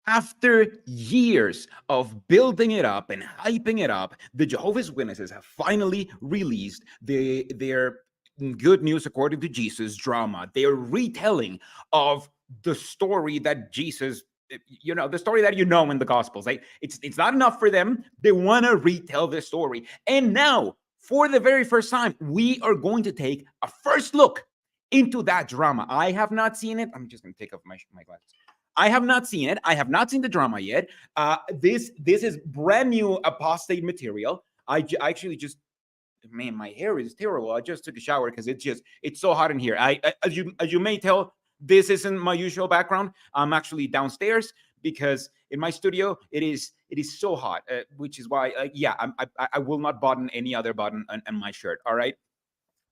After years of building it up and hyping it up, the Jehovah's Witnesses have finally released their good news according to Jesus drama. Their retelling of the story that Jesus, the story that in the Gospels. Like it's not enough for them. They want to retell the story. And now, for the very first time, we are going to take a first look into that drama. I have not seen it. I'm just going to take off my glasses. I have not seen it. I have not seen the drama yet. This is brand new apostate material. I actually just, man, my hair is terrible. I just took a shower because it's so hot in here. As you may tell, this isn't my usual background. I'm actually downstairs because in my studio it is so hot, which is why I will not button any other button on my shirt. All right.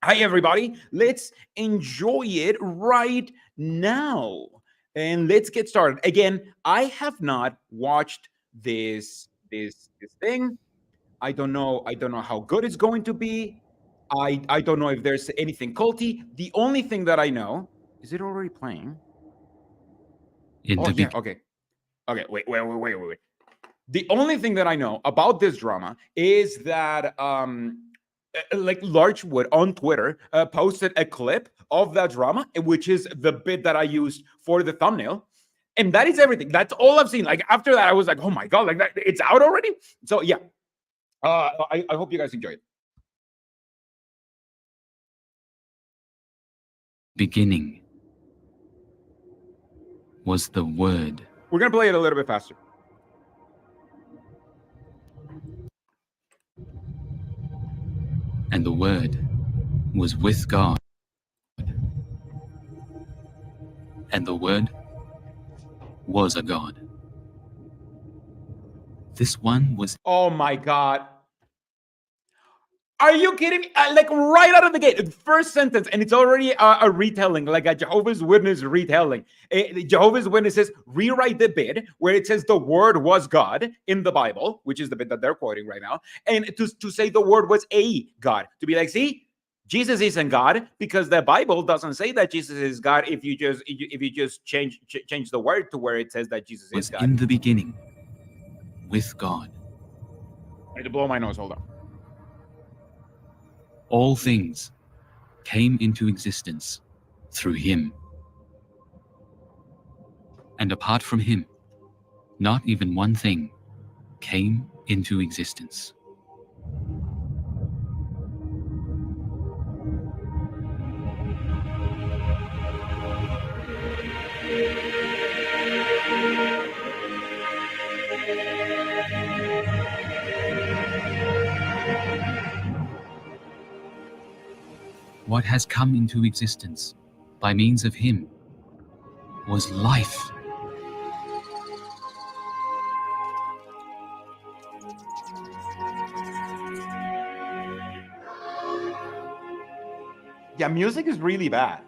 Hi everybody. Let's enjoy it right now. And let's get started. Again, I have not watched this thing. I don't know how good it's going to be. I don't know if there's anything culty. The only thing that I know, is it already playing? Okay. Wait. The only thing that I know about this drama is that like Larchwood on Twitter posted a clip of that drama, which is the bit that I used for the thumbnail. And that is everything. That's all I've seen. Like after that, I was like, oh my God, like that, it's out already. So yeah, I hope you guys enjoy it. Beginning was the Word. We're going to play it a little bit faster. And the Word was with God. And the Word was a God. This one was... Oh my God. Are you kidding me? Like right out of the gate, first sentence, and it's already a retelling, like a Jehovah's Witness retelling. The Jehovah's Witnesses rewrite the bit where it says the Word was God in the Bible, which is the bit that they're quoting right now, and to say the Word was a God, to be like, see, Jesus isn't God because the Bible doesn't say that Jesus is God. If you just change the word to where it says that Jesus is God. In the beginning, with God. I need to blow my nose. Hold on. All things came into existence through him. And apart from him, not even one thing came into existence. What has come into existence by means of him was life. Yeah, music is really bad.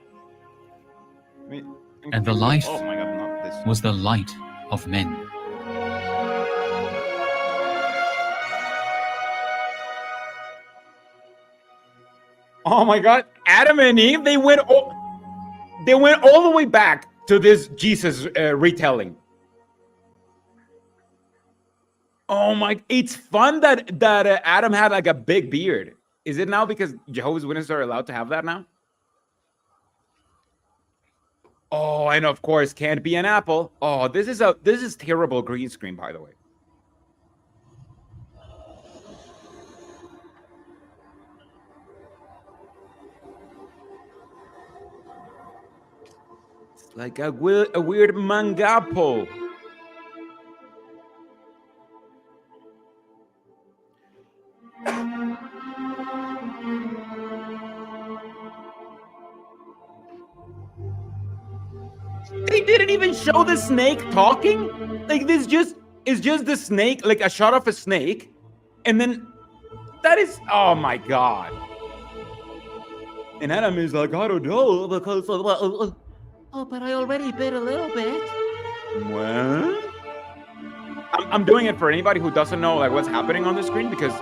And the life oh my God, not this. was the light of men. Oh my God, Adam and Eve, they went all the way back to this Jesus retelling. Oh my, it's fun that Adam had like a big beard. Is it now because Jehovah's Witnesses are allowed to have that now? Oh, and of course, can't be an apple. Oh, this is terrible green screen, by the way. Like a weird mangapo. They didn't even show the snake talking. Like this is just the snake, like a shot of a snake, and then that is, oh my God. And Adam is like, I don't know because oh, but I already bit a little bit. Well, I'm doing it for anybody who doesn't know like what's happening on the screen because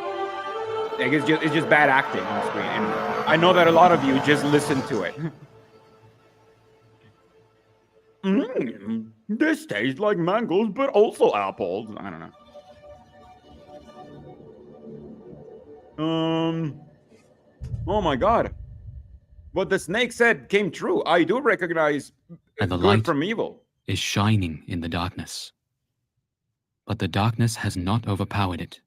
like, it's just bad acting on the screen, and I know that a lot of you just listen to it. This tastes like mangoes, but also apples. I don't know. Oh my God. What the snake said came true. I do recognize And the good light from evil. is shining in the darkness, but the darkness has not overpowered it.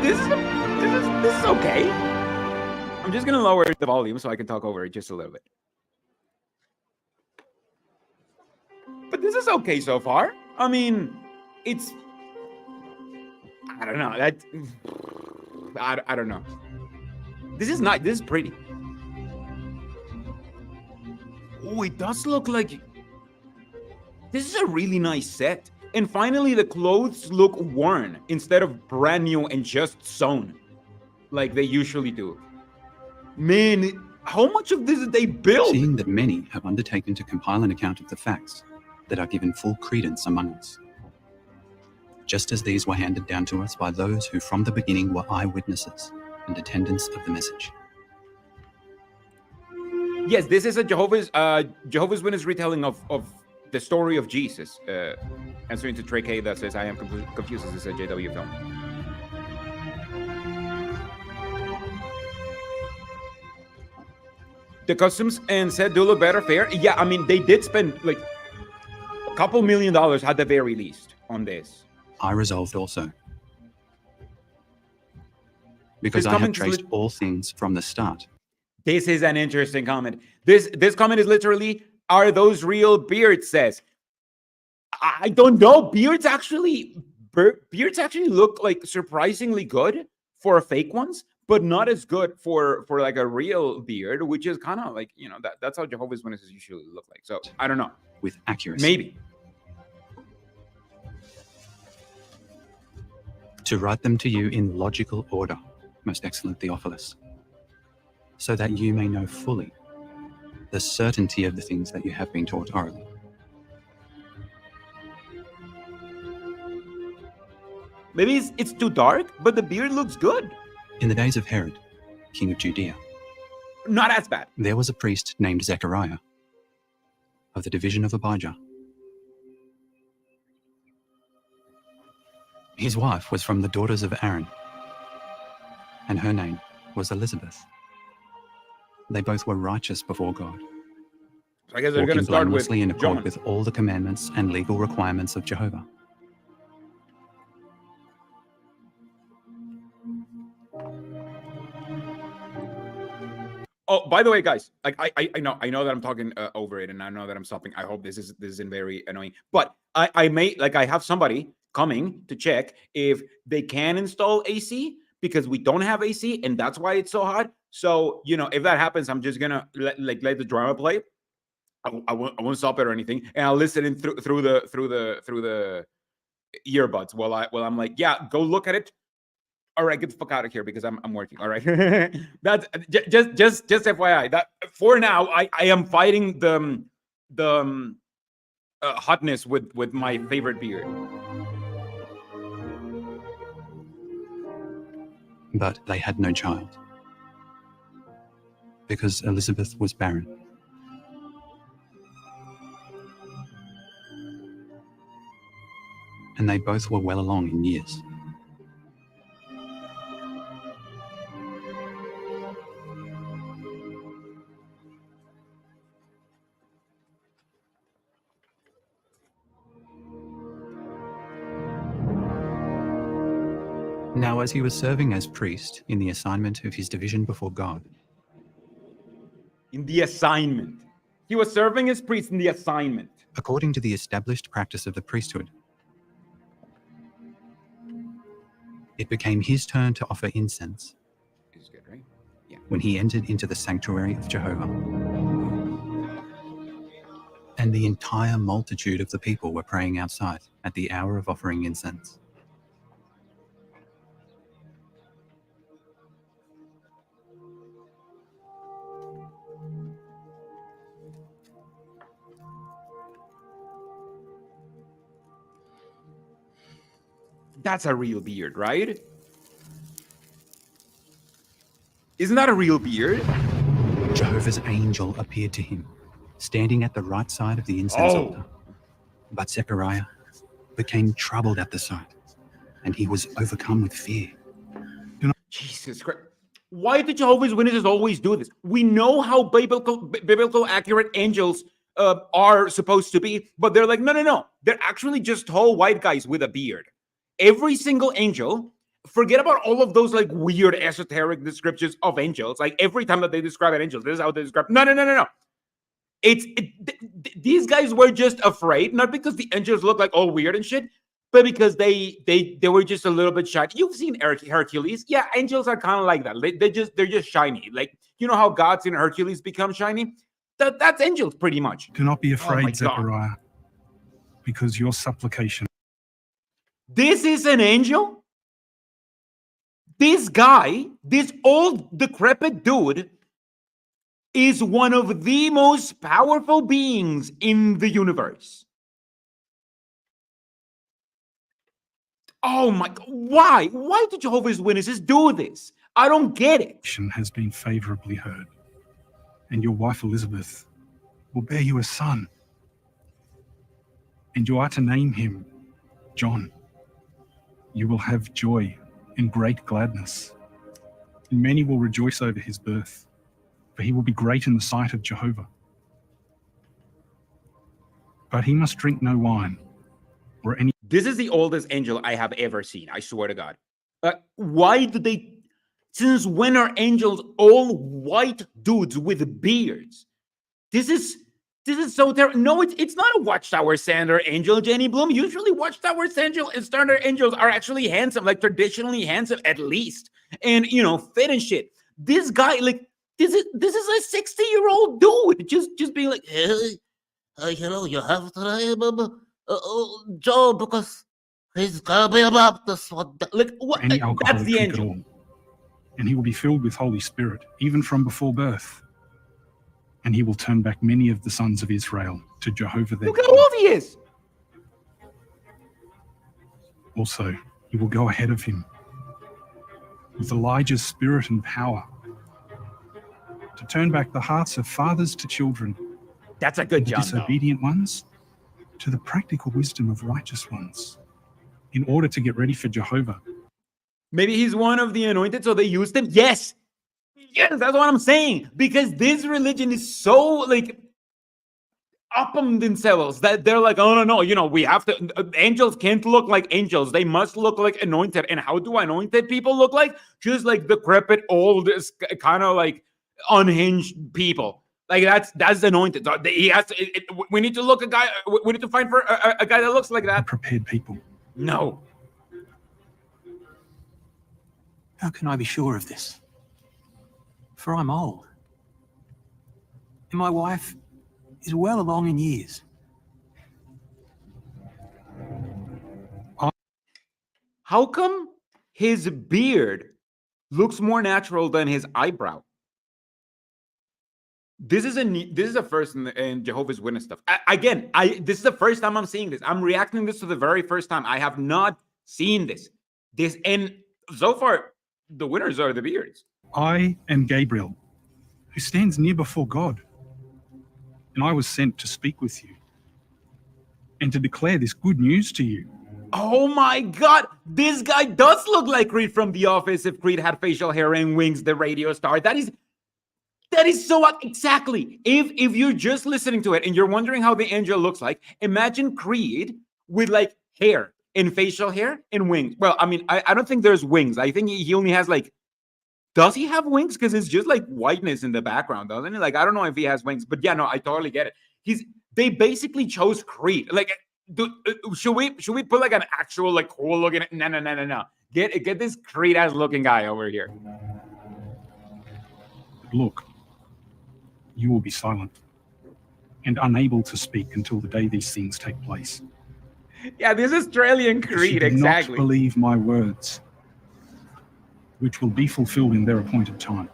This is okay. I'm just gonna lower the volume so I can talk over it just a little bit. But this is okay so far. I mean, it's, I don't know. I don't know. This is not. This is pretty. Oh, it does look like. This is a really nice set. And finally, the clothes look worn instead of brand new and just sewn, like they usually do. Man, how much of this did they build? Seeing that many have undertaken to compile an account of the facts that are given full credence among us, just as these were handed down to us by those who from the beginning were eyewitnesses and attendants of the message. Yes, this is a Jehovah's Witness retelling of the story of Jesus. Answering to Trey K that says, I am confused. This is a JW film. The customs and set do look better, fair. Yeah, I mean, they did spend like a couple $1 million at the very least on this. I resolved also, because This I have comment is traced all things from the start. This is an interesting comment. This comment is literally, are those real beards? Says, I don't know. Beards actually look like surprisingly good for fake ones, but not as good for like a real beard, which is kind of like, you know, that's how Jehovah's Witnesses usually look like. So I don't know. With accuracy. Maybe. To write them to you in logical order, most excellent Theophilus, so that you may know fully the certainty of the things that you have been taught orally. Maybe it's too dark, but the beard looks good. In the days of Herod, king of Judea, Not as bad. there was a priest named Zechariah of the division of Abijah. His wife was from the daughters of Aaron, and her name was Elizabeth. They both were righteous before God, So I guess they're going to walking start with blamelessly in accord John. with all the commandments and legal requirements of Jehovah. Oh, by the way, guys, like I know that I'm talking over it, and I know that I'm stopping. I hope this isn't very annoying, but I have somebody coming to check if they can install AC because we don't have AC, and that's why it's so hot. So you know, if that happens, I'm just gonna let the drama play. I won't stop it or anything, and I'll listen in through the earbuds while I'm like, yeah, go look at it. All right, get the fuck out of here because I'm working. All right, that's just FYI. That for now, I am fighting the hotness with my favorite beard. But they had no child, because Elizabeth was barren. And they both were well along in years. Now, as he was serving as priest in the assignment of his division before God, In the assignment, he was serving as priest in the assignment. according to the established practice of the priesthood, it became his turn to offer incense This is good, right? Yeah. when he entered into the sanctuary of Jehovah. And the entire multitude of the people were praying outside at the hour of offering incense. That's a real beard, right? Isn't that a real beard? Jehovah's angel appeared to him, standing at the right side of the incense Oh. altar. But Zechariah became troubled at the sight, and he was overcome with fear. Jesus Christ. Why do Jehovah's Witnesses always do this? We know how biblical accurate angels are supposed to be, but they're like, no. They're actually just tall white guys with a beard. Every single angel, forget about all of those like weird esoteric descriptions of angels. Like every time that they describe an angel, this is how they describe. No. These guys were just afraid, not because the angels look like all weird and shit, but because they were just a little bit shy. You've seen Hercules. Yeah, angels are kind of like that. They're just shiny. Like, you know how gods in Hercules become shiny? That's angels pretty much. Do not be my afraid, God. Zechariah, because your supplication. This is an angel? This guy, this old decrepit dude, is one of the most powerful beings in the universe. Oh my God. Why? Why do Jehovah's Witnesses do this? I don't get it. Has been favorably heard, and your wife Elizabeth will bear you a son, and you are to name him John. You will have joy and great gladness, and many will rejoice over his birth, for he will be great in the sight of Jehovah. But he must drink no wine or any. This is the oldest angel I have ever seen. I swear to God. Why do they? Since when are angels all white dudes with beards? This is so terrible. No, it's not a Watchtower standard angel, Jenny Bloom. Usually, Watchtower standard angels are actually handsome, like traditionally handsome at least, and fit and shit. This guy, like, this is a 60-year-old dude just being like, Hey, hello, you have to name Joe because he's gonna be about this one. like what? any alcohol That's to the drink angel. at all, and he will be filled with Holy Spirit, even from before birth. And he will turn back many of the sons of Israel to Jehovah their Look how God. old he is. Also, he will go ahead of him with Elijah's spirit and power to turn back the hearts of fathers to children, That's a good and the job, though. disobedient ones to the practical wisdom of righteous ones, in order to get ready for Jehovah. Maybe he's one of the anointed, so they used him. Yes, that's what I'm saying. Because this religion is so like up on themselves that they're like, oh no, we have to. Angels can't look like angels; they must look like anointed. And how do anointed people look like? Just like decrepit, old, kind of like unhinged people. Like that's anointed. He has to. We need to look a guy. We need to find for a guy that looks like that. Prepared people. No. How can I be sure of this? For I'm old, and my wife is well along in years. How come his beard looks more natural than his eyebrow? This is a first in Jehovah's Witness stuff. This is the first time I'm seeing this. I'm reacting this to the very first time. I have not seen this. And so far, the winners are the beards. I am Gabriel, who stands near before God, and I was sent to speak with you and to declare this good news to you. Oh my God, this guy does look like Creed from The Office if Creed had facial hair and wings, the radio star. That is so exactly. If you're just listening to it and you're wondering how the angel looks like, imagine Creed with like hair and facial hair and wings. Well, I mean, I don't think there's wings. I think he only has like, does he have wings? Because it's just like whiteness in the background, doesn't it? Like, I don't know if he has wings, but yeah, no, I totally get it. They basically chose Creed. Like, should we put like an actual like cool looking? No. Get this Creed ass looking guy over here. Look, you will be silent and unable to speak until the day these things take place. Yeah, this Australian Because Creed, you do exactly. not believe my words, which will be fulfilled in their appointed time.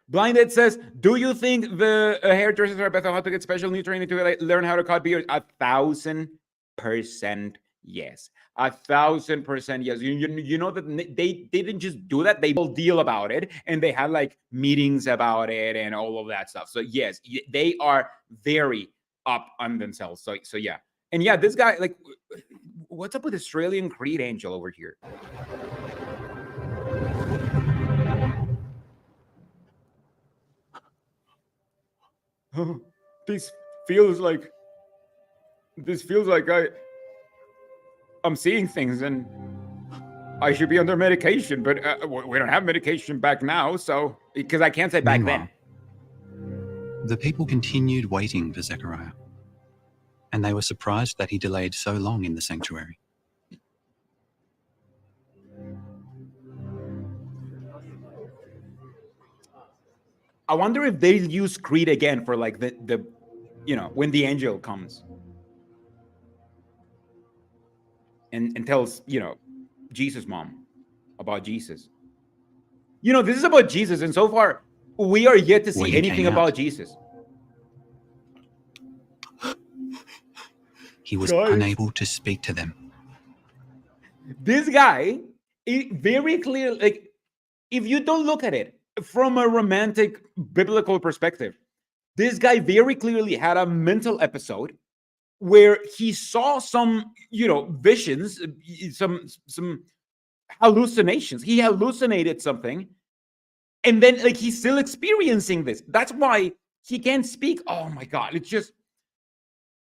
Blinded says, do you think the hairdressers at Bethlehem have to get special new training to learn how to cut beards? 1,000%. Yes, 1,000% yes. You know that they didn't just do that; they will deal about it, and they had like meetings about it and all of that stuff. So yes, they are very up on themselves. So yeah, and yeah, this guy like, what's up with Australian Creed Angel over here? This feels like I'm seeing things and I should be under medication, but we don't have medication back now, so because I can't say back Meanwhile, then. the people continued waiting for Zechariah, and they were surprised that he delayed so long in the sanctuary. I wonder if they'll use Creed again for like the when the angel comes and tells Jesus' mom about Jesus. This is about Jesus, and so far we are yet to When see he anything came out, about Jesus. He was Guys. unable to speak to them. This guy, very clear, like if you don't look at it from a romantic biblical perspective, this guy very clearly had a mental episode where he saw some visions, some hallucinations. He hallucinated something, and then like he's still experiencing this. That's why he can't speak. Oh my god, it's just,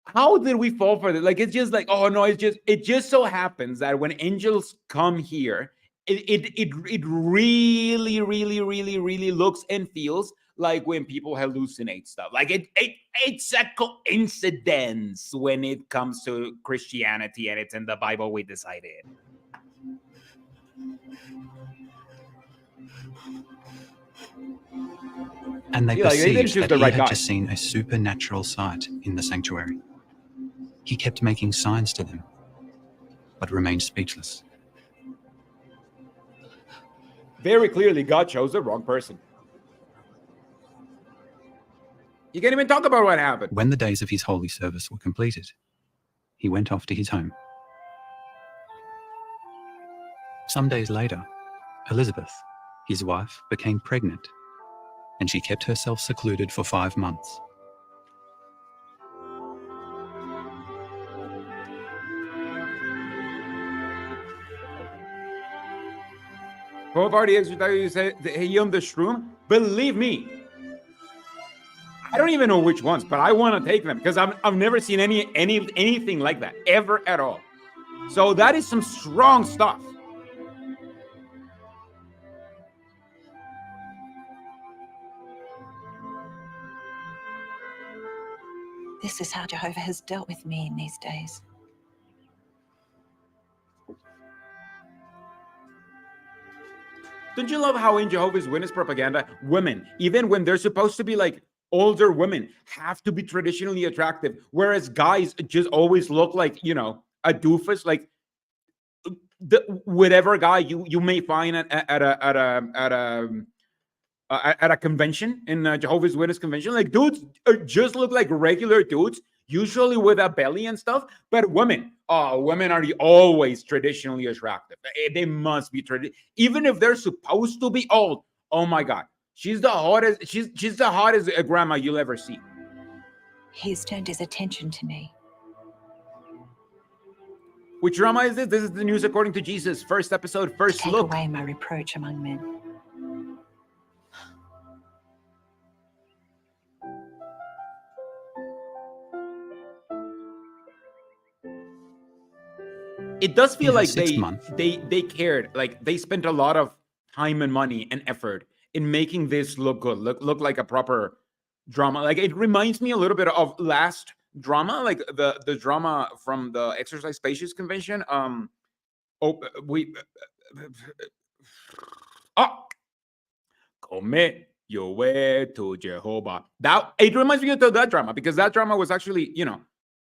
how did we fall for this? Like, it's just like, oh no, it just so happens that when angels come here, it really, really, really, really looks and feels like when people hallucinate stuff. Like it's a coincidence when it comes to Christianity, and it's in the Bible, we decided. And they Yeah, like, they didn't perceived choose that the he right had guy. just seen a supernatural sight in the sanctuary. He kept making signs to them, but remained speechless. Very clearly, God chose the wrong person. You can't even talk about what happened. When the days of his holy service were completed, he went off to his home. Some days later, Elizabeth, his wife, became pregnant, and she kept herself secluded for 5 months. Who have already you say he on the shroom? Believe me, I don't even know which ones, but I want to take them because I've never seen anything like that ever at all. So that is some strong stuff. This is how Jehovah has dealt with me in these days. Don't you love how in Jehovah's Witness propaganda, women, even when they're supposed to be like older women, have to be traditionally attractive, whereas guys just always look like, a doofus, like whatever guy you may find at a convention, in a Jehovah's Witness convention. Like, dudes just look like regular dudes, usually with a belly and stuff. But women are always traditionally attractive. They must be even if they're supposed to be old. Oh my God, she's the hottest. She's the hottest grandma you'll ever see. He's turned his attention to me. Which drama is this? This is the news according to Jesus. First episode, first Take look. away my reproach among men. It does feel In her like sixth month, they cared. Like, they spent a lot of time and money and effort in making this look good, look like a proper drama. Like, it reminds me a little bit of last drama, like the drama from the Exercise Spacious convention. Commit your way to Jehovah. That it reminds me of that drama, because that drama was actually,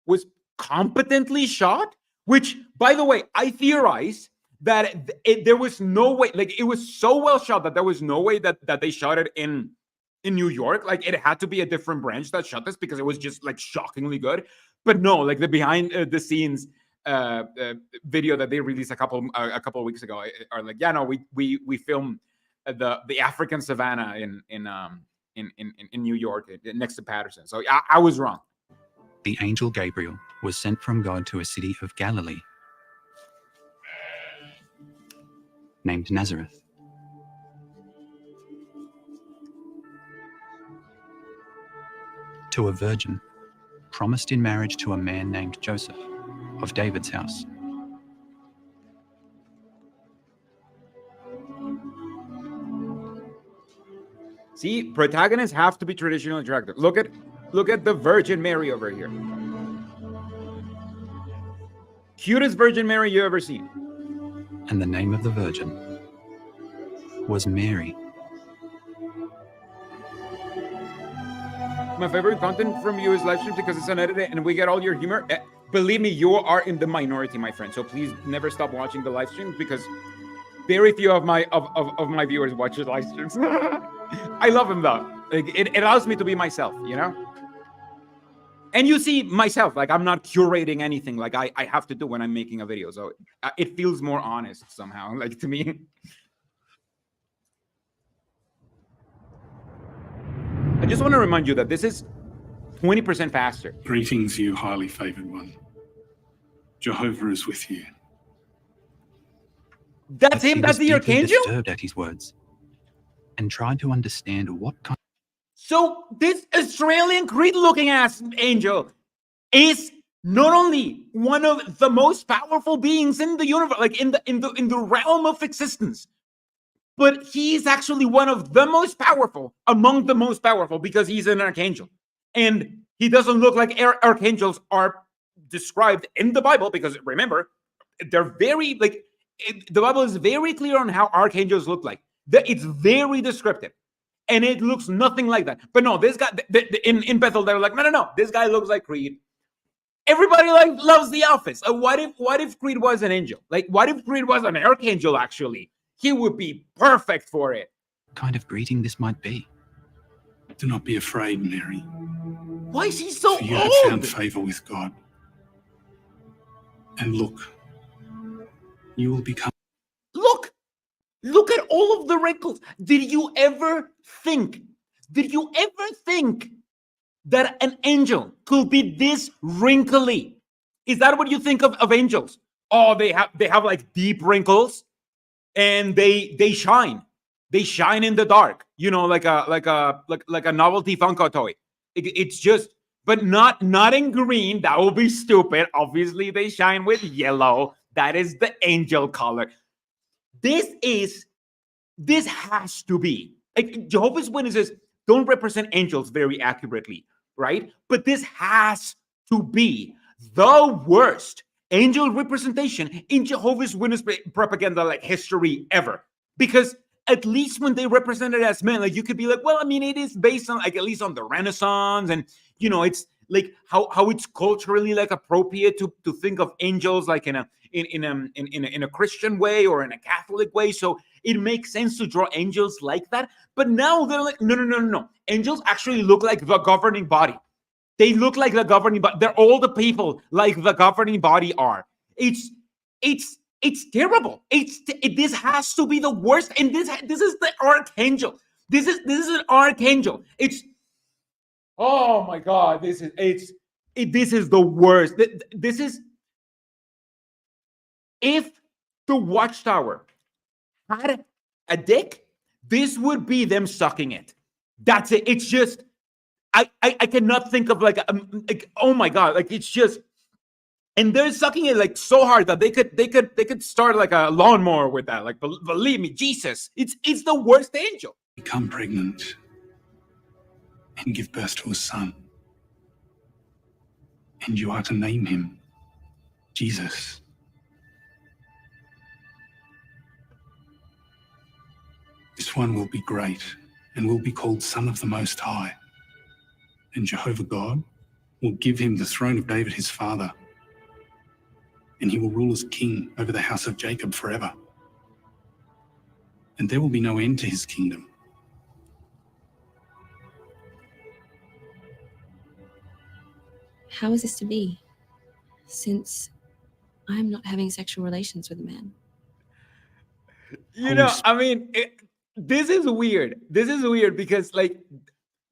was competently shot. Which, by the way, I theorize that there was no way, like, it was so well shot that there was no way that they shot it in New York. Like, it had to be a different branch that shot this, because it was just like shockingly good. But no, like, the behind the scenes video that they released a couple of weeks ago are like, yeah, no, we filmed the African savannah in New York next to Patterson. So I was wrong. The angel Gabriel was sent from God to a city of Galilee named Nazareth, to a virgin promised in marriage to a man named Joseph of David's house. See, protagonists have to be traditionally attractive. Look at the Virgin Mary over here. Cutest Virgin Mary you ever seen. And the name of the virgin was Mary. My favorite content from you is live streams because it's unedited and we get all your humor. Believe me, you are in the minority, my friend. So please never stop watching the live streams because very few of my viewers watch the live streams. I love them though. Like, it allows me to be myself, you know? And you see myself, like I'm not curating anything like I have to do when I'm making a video. So it feels more honest somehow, like to me. I just want to remind you that this is 20% faster. Greetings, you highly favored one. Jehovah is with you. That's But him, she that's was the deeply archangel? disturbed at his words and tried to understand what kind. So this Australian Creed-looking ass angel is not only one of the most powerful beings in the universe, like in the realm of existence, but he's actually one of the most powerful among the most powerful because he's an archangel, and he doesn't look like archangels are described in the Bible. Because remember, they're very the Bible is very clear on how archangels look like. It's very descriptive. And it looks nothing like that. But no, this guy in Bethel, they were like, no, this guy looks like Creed. Everybody loves The Office. What if Creed was an angel? Like, what if Creed was an archangel? Actually, he would be perfect for it. kind of greeting this might be. Do not be afraid, Mary, Why is he so for you have old? found favor with God. And look, you will become. Look at all of the wrinkles. Did you ever think that an angel could be this wrinkly? Is that what you think of angels? Oh, they have like deep wrinkles, and they shine. They shine in the dark. You know, like a novelty Funko toy. It's just, but not in green. That would be stupid. Obviously, they shine with yellow. That is the angel color. This has to be, like, Jehovah's Witnesses don't represent angels very accurately, right? But this has to be the worst angel representation in Jehovah's Witness propaganda, like, history ever. Because at least when they represent it as men, like, you could be like, well, I mean, it is based on, like, at least on the Renaissance, and, you know, it's like how it's culturally, like, appropriate to think of angels like in a Christian way or in a Catholic way. So it makes sense to draw angels like that. But now they're like, no. Angels actually look like the governing body. They look like the governing body. They're all the people like the governing body are. It's terrible. This has to be the worst. And this is the archangel. This is an archangel. Oh my God. This is the worst. This is, if the Watchtower had a dick, this would be them sucking it. That's it. It's just, I cannot think of like oh my God, like, it's just, and they're sucking it like so hard that they could start like a lawnmower with that. Like, believe me, Jesus, it's the worst angel. Become pregnant and give birth to a son. And you are to name him Jesus. This one will be great and will be called Son of the Most High. And Jehovah God will give him the throne of David his father. And he will rule as king over the house of Jacob forever. And there will be no end to his kingdom. How is this to be? Since I am not having sexual relations with a man. You know, I mean, this is weird. This is weird because, like,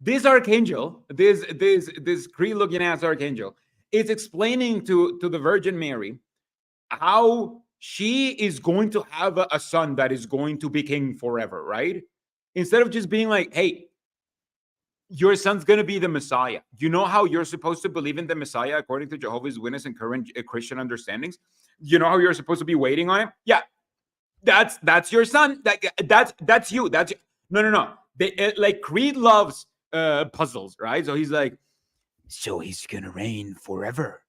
this archangel, this Cree-looking ass archangel, is explaining to the Virgin Mary how she is going to have a son that is going to be king forever, right? Instead of just being like, hey, your son's going to be the Messiah. You know how you're supposed to believe in the Messiah according to Jehovah's Witness and current Christian understandings? You know how you're supposed to be waiting on him? Yeah, that's your son. That's you. No. Like Creed loves puzzles, right? So he's like, so he's gonna reign forever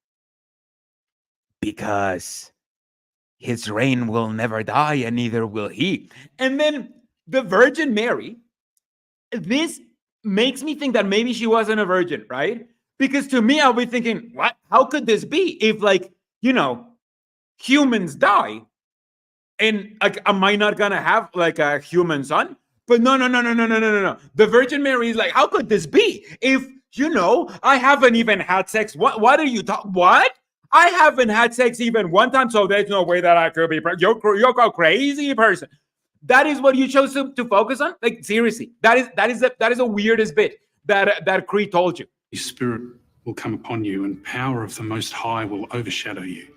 because his reign will never die, and neither will he. And then the Virgin Mary, this makes me think that maybe she wasn't a virgin, right? Because to me, I'll be thinking, what? How could this be? If, like, you know, humans die, and like, am I not gonna have like a human son? But no. The Virgin Mary is like, how could this be? If, you know, I haven't even had sex. What are you talking? What? I haven't had sex even one time, so there's no way that I could be. You're a crazy person. That is what you chose to focus on. Like, seriously, that is the weirdest bit that Cree told you. Your spirit will come upon you, and power of the Most High will overshadow you.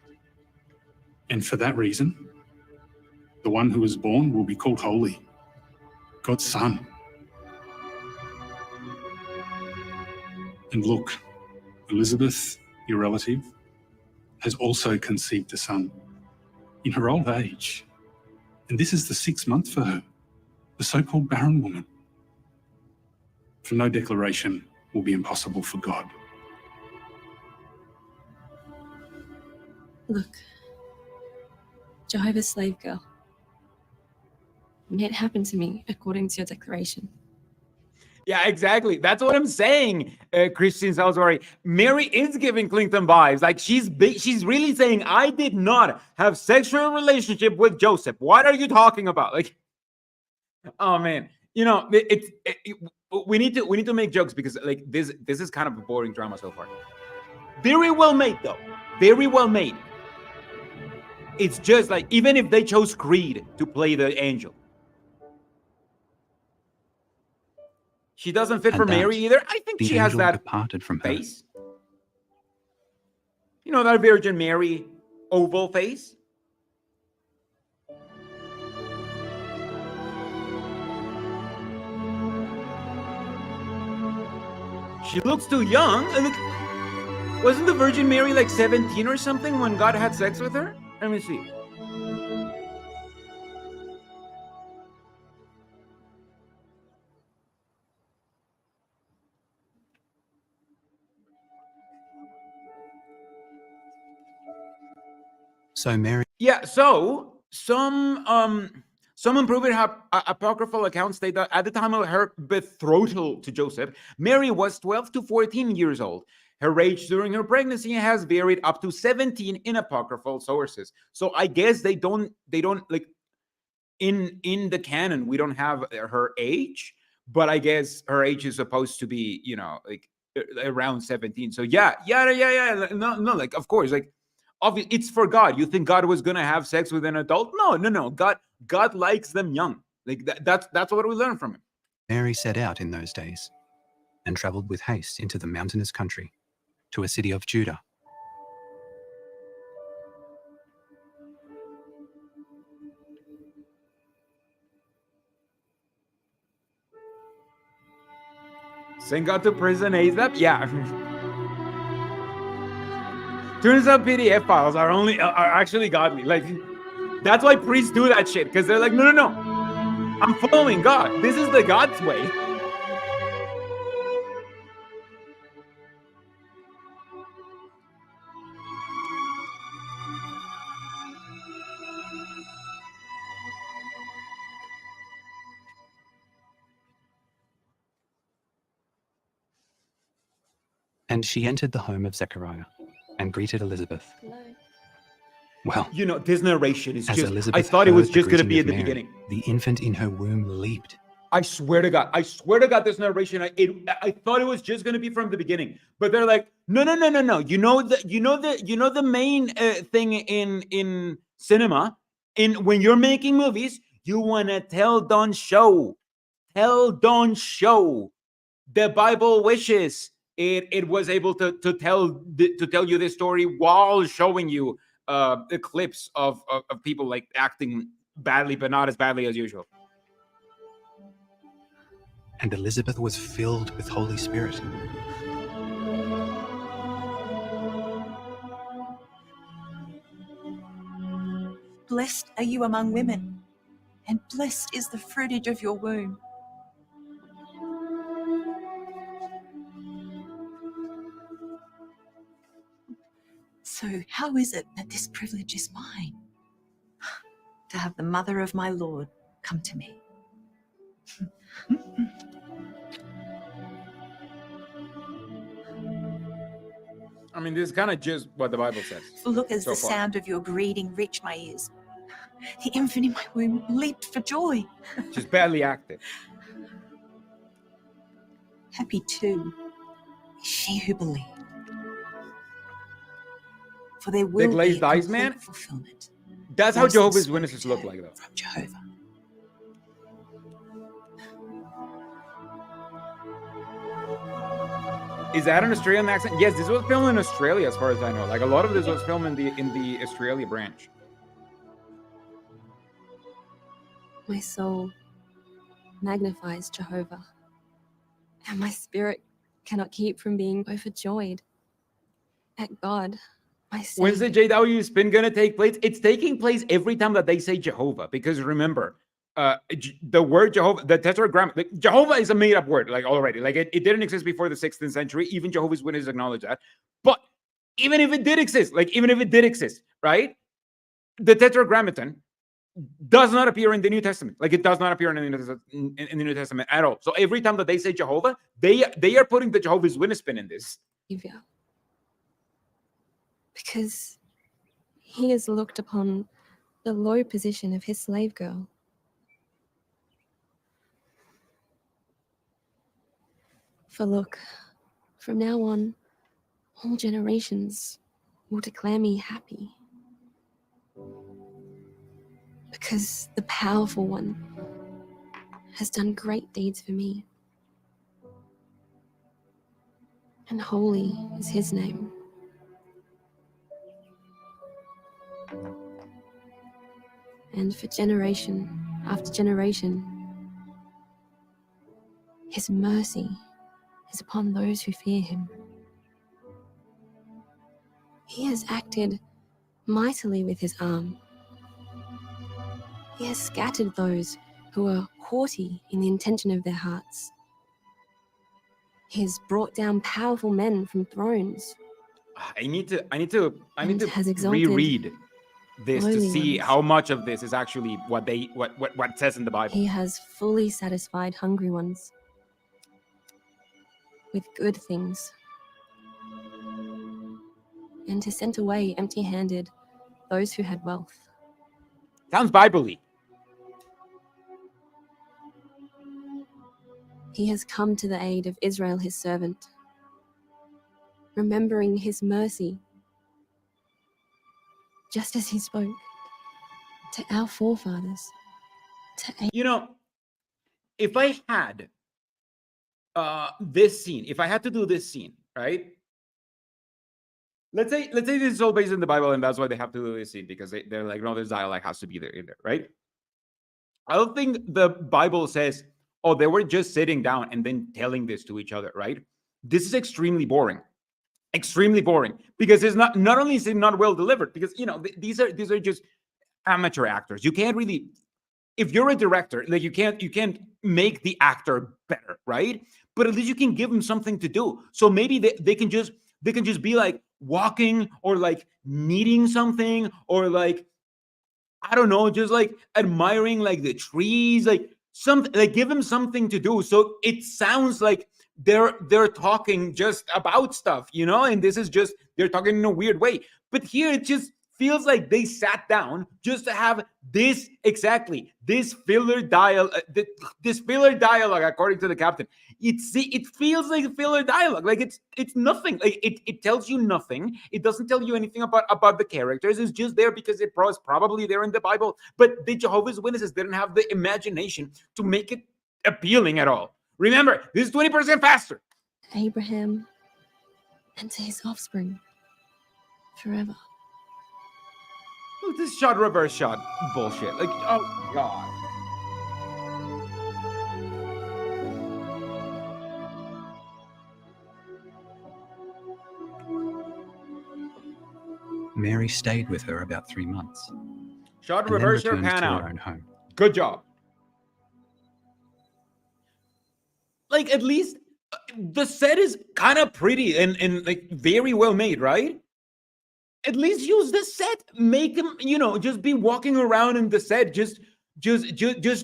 And for that reason, the one who is born will be called Holy, God's Son. And look, Elizabeth, your relative, has also conceived a son in her old age. And this is the 6th month for her, the so-called barren woman. For no declaration will be impossible for God. Look, Jehovah's slave girl. May it happen to me according to your declaration. Yeah, exactly. That's what I'm saying, Christian Salisbury. Mary is giving Clinton vibes. Like, she's really saying, I did not have sexual relationship with Joseph. What are you talking about? Like, oh man, you know, we need to make jokes because, like, this is kind of a boring drama so far. Very well made, though. Very well made. It's just like, even if they chose Creed to play the angel, she doesn't fit for Mary either. I think she has that departed from face. You know, that Virgin Mary oval face. She looks too young. Look, wasn't the Virgin Mary like 17 or something when God had sex with her? Let me see. So Mary. Yeah, so some improved apocryphal accounts state that at the time of her betrothal to Joseph, Mary was 12 to 14 years old. Her age during her pregnancy has varied up to 17 in apocryphal sources. So I guess they don't like in the canon, we don't have her age, but I guess her age is supposed to be, you know, like around 17. So yeah. No, like, of course, like, obviously, it's for God. You think God was gonna have sex with an adult? No. God likes them young. Like that's what we learn from him. Mary set out in those days and traveled with haste into the mountainous country to a city of Judah. Send God to prison ASAP? Yeah. Turns out PDF files are actually godly. Like, that's why priests do that shit, because they're like, no. I'm following God. This is the God's way. And she entered the home of Zechariah and greeted Elizabeth. Hello. Well, You know, this narration is as just, Elizabeth I thought it was heard the just going to greeting be of at the Mary, beginning. the infant in her womb leaped, I swear to God, this narration, I thought it was just going to be from the beginning, but they're like, no. You know the main thing in cinema, when you're making movies, you want to tell, don't show. The Bible wishes it was able to tell you this story while showing you the clips of people like acting badly, but not as badly as usual. And Elizabeth was filled with Holy Spirit. Blessed are you among women, and blessed is the fruitage of your womb. So how is it that this privilege is mine? To have the mother of my Lord come to me. I mean, this is kind of just what the Bible says. For look, as so the far. sound of your greeting reached my ears, the infant in my womb leaped for joy. Just badly acted. Happy too is she who believed. For there will glazed be a eyes, complete man? fulfillment. That's how Voices Jehovah's spoken Witnesses to look her like, though. From Jehovah. Is that an Australian accent? Yes, this was filmed in Australia, as far as I know. Like, a lot of this was filmed in the Australia branch. My soul magnifies Jehovah, and my spirit cannot keep from being overjoyed at God, my When's the Savior. JW spin gonna take place? It's taking place every time that they say Jehovah, because remember, the word Jehovah, the tetragrammaton, like, Jehovah is a made-up word, like, already. Like, it didn't exist before the 16th century. Even Jehovah's Witnesses acknowledge that. But even if it did exist, right? The tetragrammaton does not appear in the New Testament. Like, it does not appear in the New Testament at all. So every time that they say Jehovah, they are putting the Jehovah's Witness spin in this. Savior. Because he has looked upon the low position of his slave girl. For look, from now on, all generations will declare me happy. Because the powerful one has done great deeds for me. And holy is his name. And for generation after generation, his mercy is upon those who fear him. He has acted mightily with his arm. He has scattered those who are haughty in the intention of their hearts. He has brought down powerful men from thrones. I need to has exalted reread this to lowly see ones. how much of this is actually what it says in the Bible. He has fully satisfied hungry ones with good things, and has sent away empty-handed those who had wealth. Sounds Bible-y. He has come to the aid of Israel, his servant, remembering his mercy, just as he spoke to our forefathers. You know, if I had this scene, if I had to do this scene, right? Let's say this is all based in the Bible, and that's why they have to do this scene, because they're like, no, this dialogue has to be there in there, right? I don't think the Bible says, oh, they were just sitting down and then telling this to each other, right? This is extremely boring. Extremely boring, because it's not only is it not well delivered, because, you know, these are just amateur actors. You can't really, if you're a director, like, you can't make the actor better, right? But at least you can give them something to do. So maybe they can just be like walking, or like kneading something, or like, I don't know, just like admiring like the trees, like something, like give them something to do. So it sounds like they're talking just about stuff, you know, and this is just, they're talking in a weird way. But here it just feels like they sat down just to have this filler dialogue, according to the captain. It feels like a filler dialogue. Like it's nothing. Like it tells you nothing. It doesn't tell you anything about the characters. It's just there because it was probably there in the Bible. But the Jehovah's Witnesses didn't have the imagination to make it appealing at all. Remember, this is 20% faster. Abraham and to his offspring forever. Look, this shot, reverse shot bullshit. Like, oh God. Mary stayed with her about 3 months. Shot, and then reverse, or returned pan to out. her own home. Good job. Like, at least the set is kind of pretty and like very well made, right? At least use the set. Make them, just be walking around in the set, just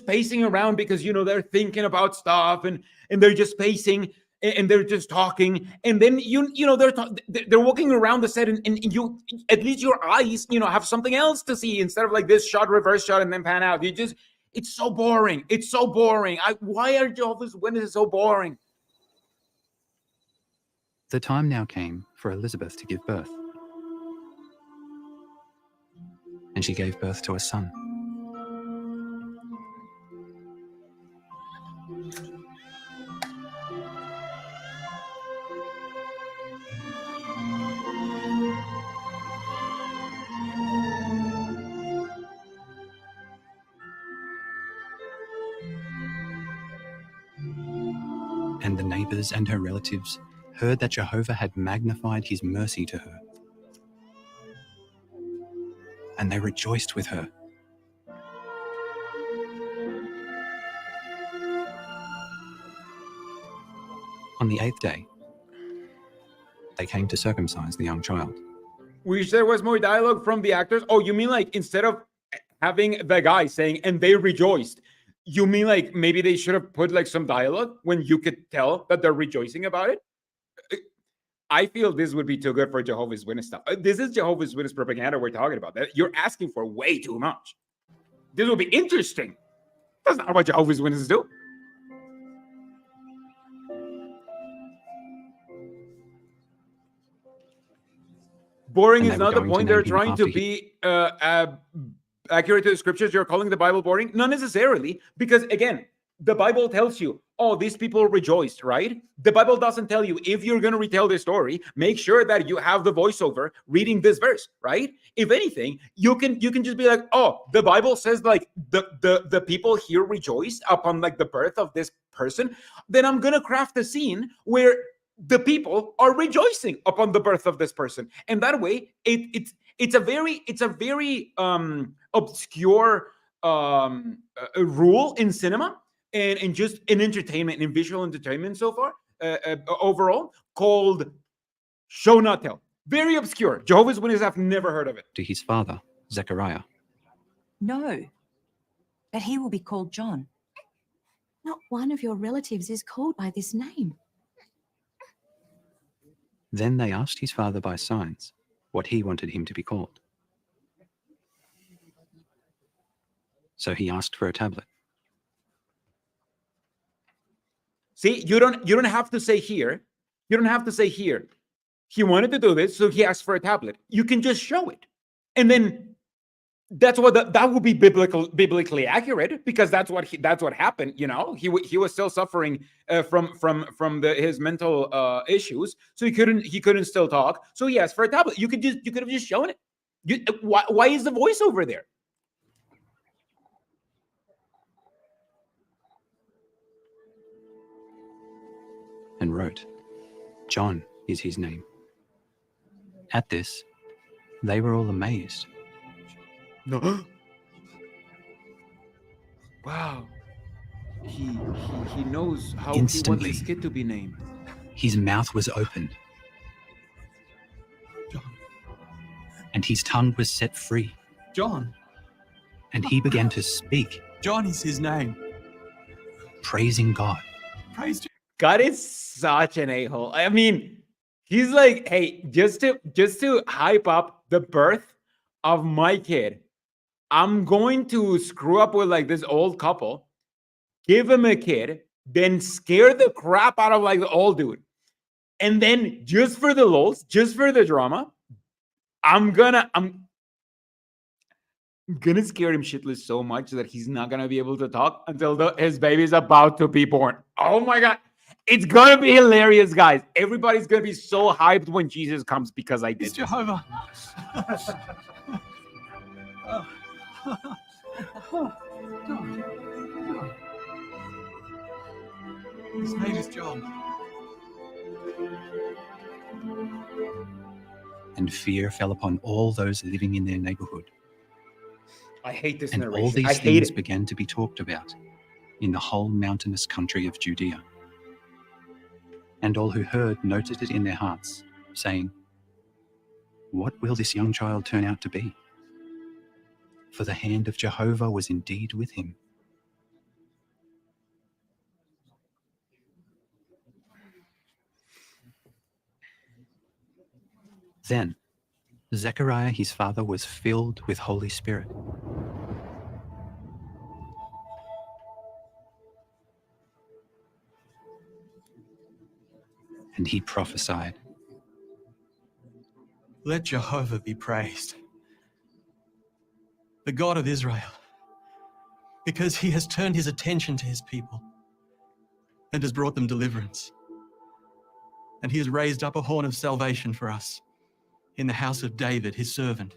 pacing around because they're thinking about stuff and they're just pacing and they're just talking, and then they're walking around the set and you, at least your eyes have something else to see instead of like this shot, reverse shot, and then pan out. It's so boring. It's so boring. Why are Jehovah's Witnesses so boring? The time now came for Elizabeth to give birth. And she gave birth to a son. And the neighbors and her relatives heard that Jehovah had magnified his mercy to her. And they rejoiced with her. On the 8th day, they came to circumcise the young child. Wish there was more dialogue from the actors. Oh, you mean like instead of having the guy saying, and they rejoiced, you mean like maybe they should have put like some dialogue when you could tell that they're rejoicing about it? I feel this would be too good for Jehovah's Witness stuff. This is Jehovah's Witness propaganda we're talking about. You're asking for way too much. This will be interesting. That's not what Jehovah's Witnesses do. Boring is not the point. They're trying to be accurate to the scriptures. You're calling the Bible boring? Not necessarily, because again, the Bible tells you, oh, these people rejoiced, right? The Bible doesn't tell you, if you're going to retell this story, make sure that you have the voiceover reading this verse, right? If anything, you can just be like, oh, the Bible says like the people here rejoiced upon like the birth of this person. Then I'm going to craft a scene where the people are rejoicing upon the birth of this person. And that way it's a very obscure rule in cinema. And just in entertainment, in visual entertainment so far, overall, called show not tell. Very obscure. Jehovah's Witnesses have never heard of it. To his father, Zechariah. No, but he will be called John. Not one of your relatives is called by this name. Then they asked his father by signs what he wanted him to be called. So he asked for a tablet. See, you don't have to say here. You don't have to say here. He wanted to do this, so he asked for a tablet. You can just show it, and then that's what that would be biblically accurate, because that's what happened. He was still suffering from his mental issues, so he couldn't still talk. So he asked for a tablet. You could have just shown it. Why is the voiceover there? And wrote, John is his name. At this, they were all amazed. No. Wow. He knows how Instantly, he wants his kid to be named. His mouth was opened. John. And his tongue was set free. John. And he began to speak, John is his name. praising God. Praise you. God is such an a-hole. I mean, he's like, hey, just to hype up the birth of my kid, I'm going to screw up with like this old couple, give him a kid, then scare the crap out of like the old dude. And then just for the lols, just for the drama, I'm gonna scare him shitless so much that he's not gonna be able to talk until his baby's about to be born. Oh my God. It's gonna be hilarious, guys. Everybody's gonna be so hyped when Jesus comes because I did It's this. Jehovah. He's made his job. And fear fell upon all those living in their neighborhood. I hate this And narration. all I these hate things it. began to be talked about in the whole mountainous country of Judea. And all who heard noted it in their hearts, saying, "What will this young child turn out to be?" For the hand of Jehovah was indeed with him. Then Zechariah his father was filled with Holy Spirit. And he prophesied, Let Jehovah be praised, the God of Israel, because he has turned his attention to his people and has brought them deliverance. And he has raised up a horn of salvation for us in the house of David, his servant,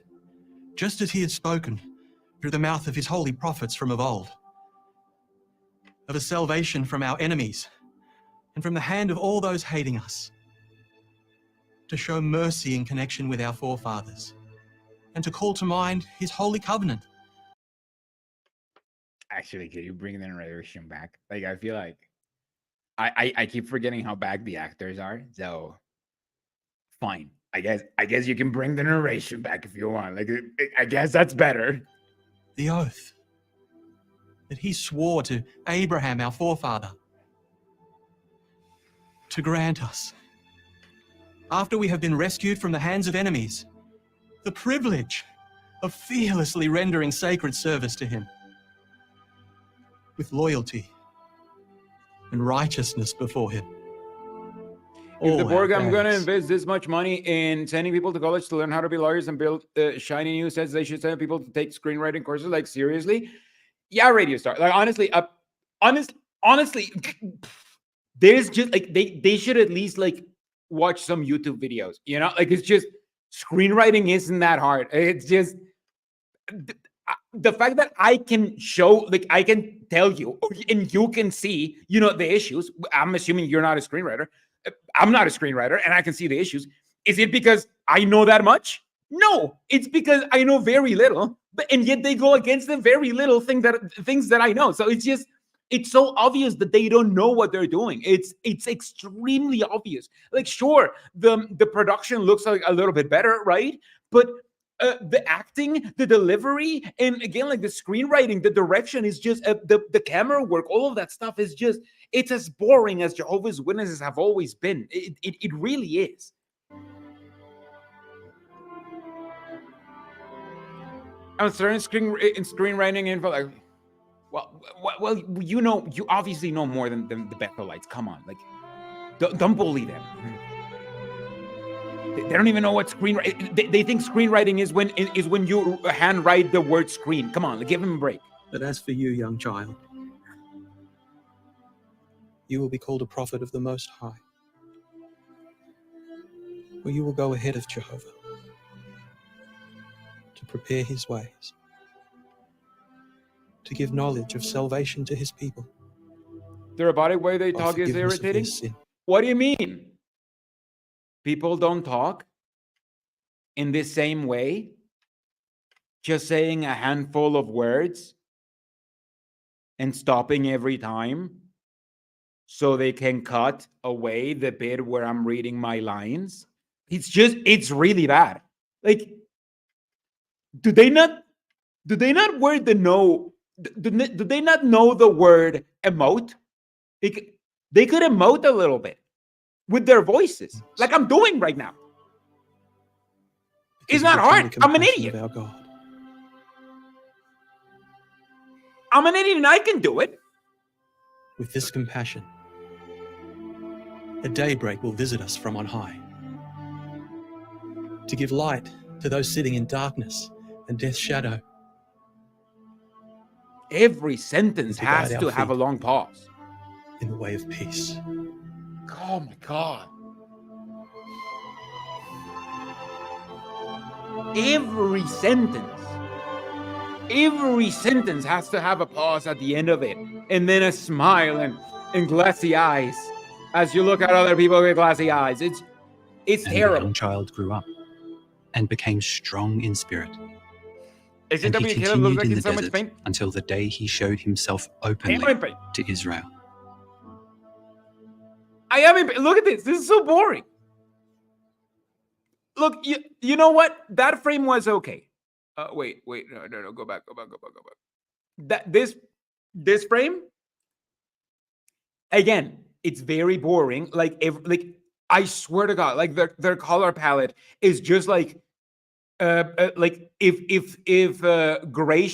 just as he had spoken through the mouth of his holy prophets from of old, of a salvation from our enemies and from the hand of all those hating us, to show mercy in connection with our forefathers, and to call to mind his holy covenant. Actually, can you bring the narration back? Like, I feel like I keep forgetting how bad the actors are. So, fine. I guess you can bring the narration back if you want. Like, I guess that's better. The oath that he swore to Abraham, our forefather, to grant us, after we have been rescued from the hands of enemies, the privilege of fearlessly rendering sacred service to him with loyalty and righteousness before him. If the All Borg, our I'm going to days. invest this much money in sending people to college to learn how to be lawyers and build shiny news says they should send people to take screenwriting courses. Like, seriously? Yeah, Radio Star. Like, honestly, there's just like they should at least like watch some YouTube videos. You know, like it's just screenwriting isn't that hard. It's just the fact that I can show, like, I can tell you, and you can see, you know, the issues. I'm assuming you're not a screenwriter. I'm not a screenwriter, and I can see the issues. Is it because I know that much? No, it's because I know very little, and yet they go against the very little things that I know. So it's so obvious that they don't know what they're doing. It's extremely obvious. Like, sure, the production looks like a little bit better, right? But the acting, the delivery, and again, like the screenwriting, the direction is just the camera work. All of that stuff is just, it's as boring as Jehovah's Witnesses have always been. It really is. I'm starting screenwriting info. Like, well, you obviously know more than the Bethelites. Come on, like, don't bully them. They don't even know what screenwriting. They think screenwriting is when you handwrite the word screen. Come on, give them a break. But as for you, young child, you will be called a prophet of the Most High, for you will go ahead of Jehovah to prepare his ways, to give knowledge of salvation to his people. The robotic way they by talk is forgiveness of their irritating. sin. What do you mean? People don't talk in the same way, just saying a handful of words and stopping every time so they can cut away the bit where I'm reading my lines. It's really bad. Like, do they not word the no? Do they not know the word emote? They could emote a little bit with their voices, like I'm doing right now. It's Because not of the hard. tender I'm an compassion idiot. of our God. I'm an idiot and I can do it. With this compassion, a daybreak will visit us from on high, to give light to those sitting in darkness and death's shadow. Every sentence And to guide has our to have a feet. long pause. In the way of peace. Oh my God. Every sentence has to have a pause at the end of it, and then a smile and glassy eyes as you look at other people with glassy eyes. It's And the terrible. young child grew up and became strong in spirit. Is it And he W. Caleb looks continued like in in the so much desert pain? until the day he showed himself openly to Israel. I am in pain. Look at this. This is so boring. Look, you know what? That frame was okay. Wait, no, go back. This frame, again, it's very boring. Like I swear to God, like their color palette is just like if gray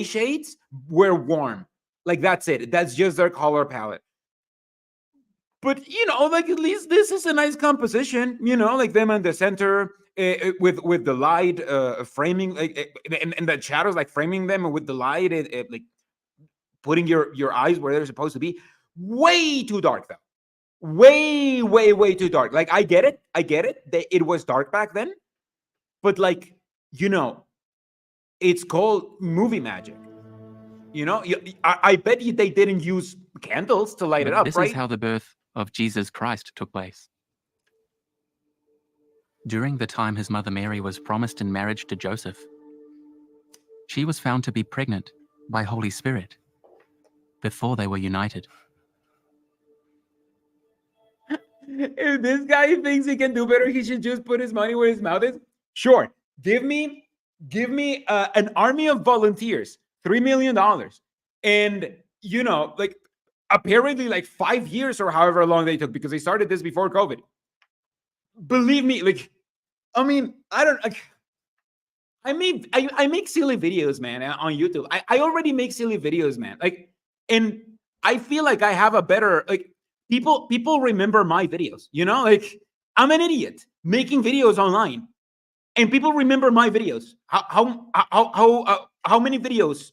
shades were warm, like that's it. That's just their color palette. But like at least this is a nice composition. Like them in the center with the light framing, like and the shadows like framing them with the light, like putting your eyes where they're supposed to be. Way too dark though. Way too dark. Like I get it. It was dark back then, but like it's called movie magic. I bet you they didn't use candles to light it up, This right? is how the birth of Jesus Christ took place. During the time his mother Mary was promised in marriage to Joseph, she was found to be pregnant by Holy Spirit before they were united. If this guy thinks he can do better, he should just put his money where his mouth is. Sure, give me an army of volunteers, $3 million, and like apparently like 5 years or however long they took, because they started this before COVID. Believe me, like, I mean, I don't. Like, I make silly videos, man, on YouTube. I already make silly videos, man. Like, and I feel like I have a better like. People remember my videos, like I'm an idiot making videos online, and people remember my videos. How many videos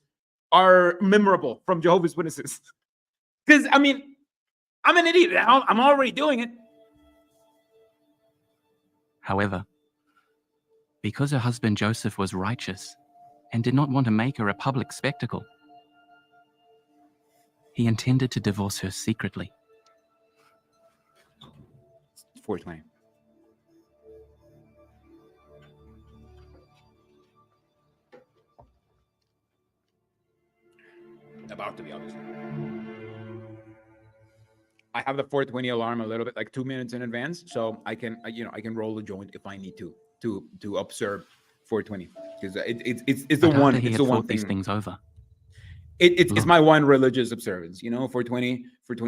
are memorable from Jehovah's Witnesses? Because I mean, I'm an idiot. I'm already doing it. However, because her husband Joseph was righteous and did not want to make her a public spectacle, he intended to divorce her secretly. 420. About to be, obviously. I have the 420 alarm a little bit, like 2 minutes in advance, so I can roll a joint if I need to observe 420, because it's the But one. after he It's had the one thought these thing. things over, It's my one religious observance. 420.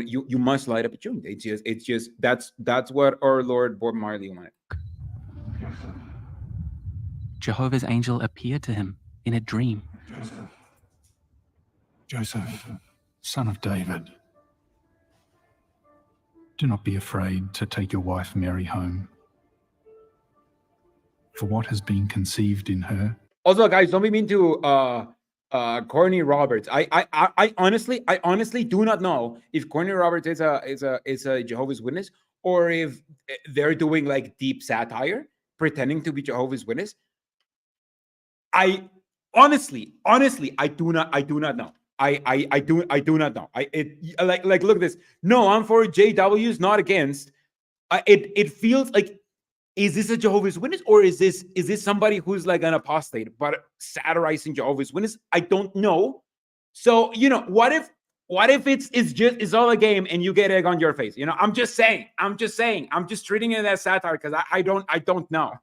You must light up a joint. It's just that's what our Lord Bob Marley wanted. Jehovah's angel appeared to him in a dream. Joseph, son of David, do not be afraid to take your wife Mary home, for what has been conceived in her. Also, guys, don't be mean to Courtney Roberts. I honestly do not know if Courtney Roberts is a Jehovah's Witness, or if they're doing like deep satire pretending to be Jehovah's Witness. I honestly I do not know. I do not know. Like look at this. No, I'm for JWs, not against. It feels like, is this a Jehovah's Witness, or is this somebody who's like an apostate but satirizing Jehovah's Witness? I don't know. So what if it's all a game and you get egg on your face? I'm just saying. I'm just treating it as satire because I don't know.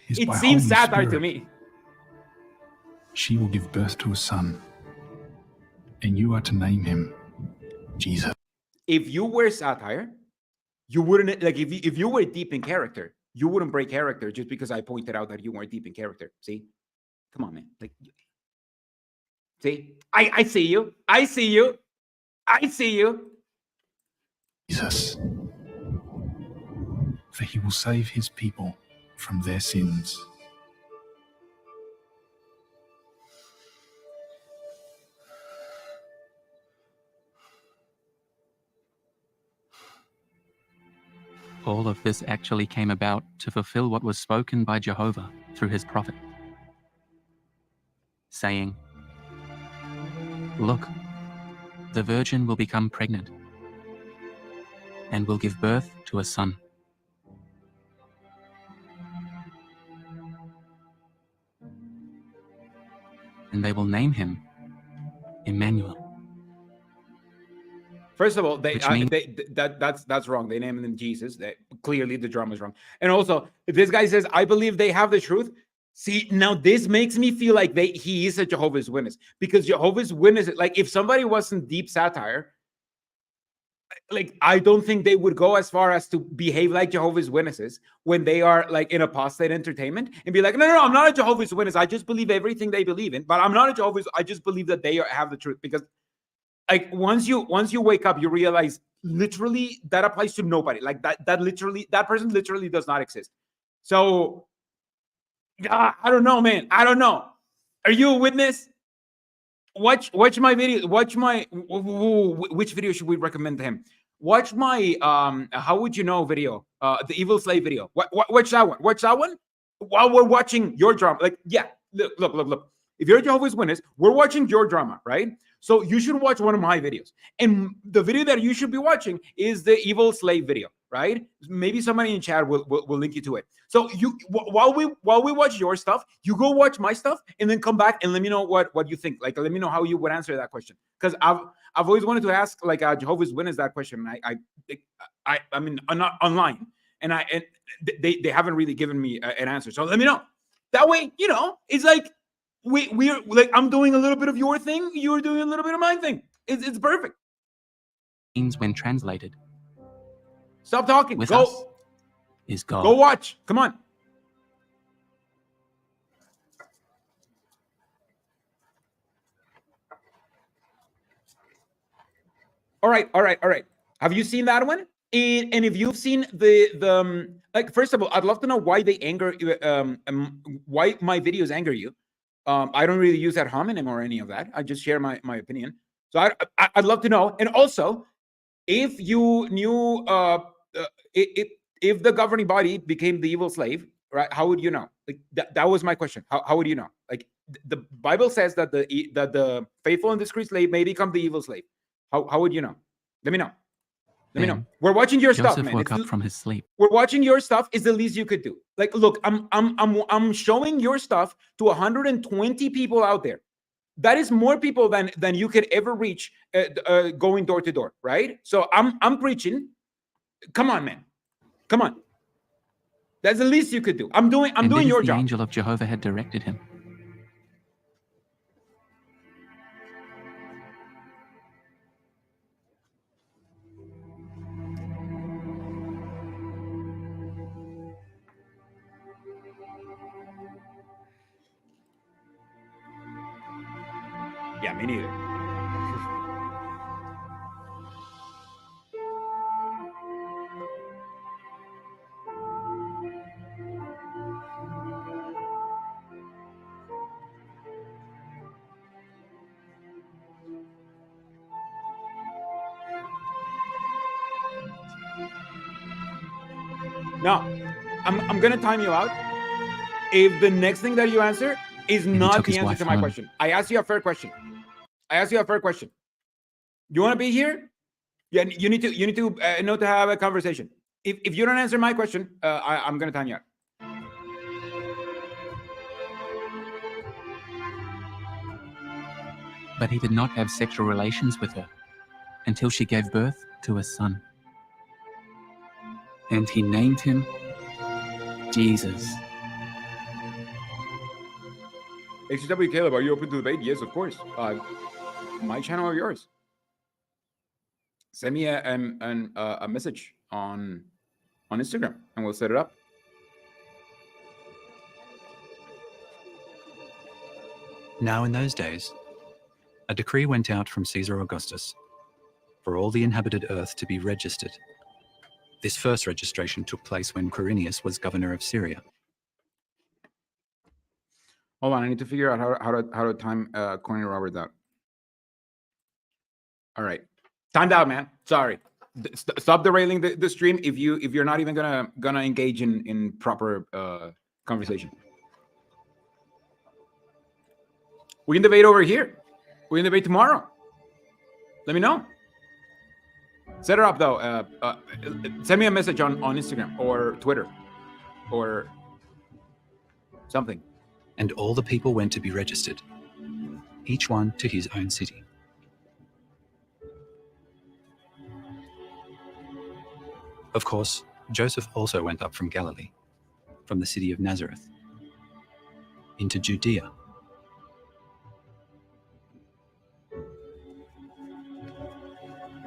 It seems satire to me. She will give birth to a son, and you are to name him Jesus. If you were satire, you wouldn't, like, if you were deep in character, you wouldn't break character just because I pointed out that you weren't deep in character. See? Come on, man. Like, See, I see you. I see you. I see you. Jesus, for he will save his people from their sins. All of this actually came about to fulfill what was spoken by Jehovah through his prophet, saying, "Look, the virgin will become pregnant and will give birth to a son. And they will name him Emmanuel." First of all, Which means- that's wrong. They named him Jesus. Clearly, the drama is wrong. And also, if this guy says, "I believe they have the truth," see, now this makes me feel like he is a Jehovah's Witness, because Jehovah's Witnesses, like if somebody was in deep satire, like I don't think they would go as far as to behave like Jehovah's Witnesses when they are like in apostate entertainment and be like, no, I'm not a Jehovah's Witness. I just believe everything they believe in, but I'm not a Jehovah's. I just believe that they have the truth. Because like once you wake up, you realize literally that applies to nobody. Like that person literally does not exist. So I don't know, man. I don't know. Are you a witness? Watch my video. Watch my which video should we recommend to him? Watch my how would you know video? The evil slave video. Watch that one. Watch that one while we're watching your drama. Like, yeah, look. If you're a Jehovah's Witness, we're watching your drama, right? So you should watch one of my videos. And the video that you should be watching is the evil slave video, right? Maybe somebody in chat will link you to it. So you while we watch your stuff, you go watch my stuff and then come back and let me know what you think. Like, let me know how you would answer that question. Because I've always wanted to ask like a Jehovah's Witness that question. I mean, not online, and they haven't really given me an answer. So let me know. That way, it's like we're like, I'm doing a little bit of your thing, you're doing a little bit of my thing. It's perfect. Means when translated, Stop talking. with Go us is God. go watch. Come on. All right. Have you seen that one? And if you've seen the like, first of all, I'd love to know why they anger why my videos anger you. I don't really use ad hominem or any of that. I just share my opinion. So I'd love to know. And also, if you knew if the governing body became the evil slave, right? How would you know? Like that was my question. How would you know? Like the Bible says that the faithful and discreet slave may become the evil slave. How would you know? Let me know. Let me know. We're watching your stuff, Joseph man. woke up from his sleep. We're watching your stuff is the least you could do. Like, look, I'm showing your stuff to 120 people out there. That is more people than you could ever reach going door to door, right? So I'm preaching. Come on, man. Come on. That's the least you could do. I'm doing your The job. angel of Jehovah had directed him. Yeah, me neither. No, I'm gonna time you out if the next thing that you answer is he not took the his answer wife to my home. question. I asked you a fair question. You want to be here? Yeah, you need to know to have a conversation. If you don't answer my question, I'm gonna time you out. But he did not have sexual relations with her until she gave birth to a son. And he named him Jesus. HW Caleb, are you open to debate? Yes, of course. My channel or yours? Send me a message on Instagram and we'll set it up. Now in those days, A decree went out from Caesar Augustus for all the inhabited earth to be registered. This first registration took place when Quirinius was governor of Syria. Hold on, I need to figure out how to time Courtney Roberts out. All right, timed out, man. Sorry. Stop derailing the stream if you're not even gonna engage in proper conversation. We can debate over here. We can debate tomorrow. Let me know. Set her up though. Send me a message on Instagram or Twitter or something. And all the people went to be registered, each one to his own city. Of course, Joseph also went up from Galilee, from the city of Nazareth, into Judea,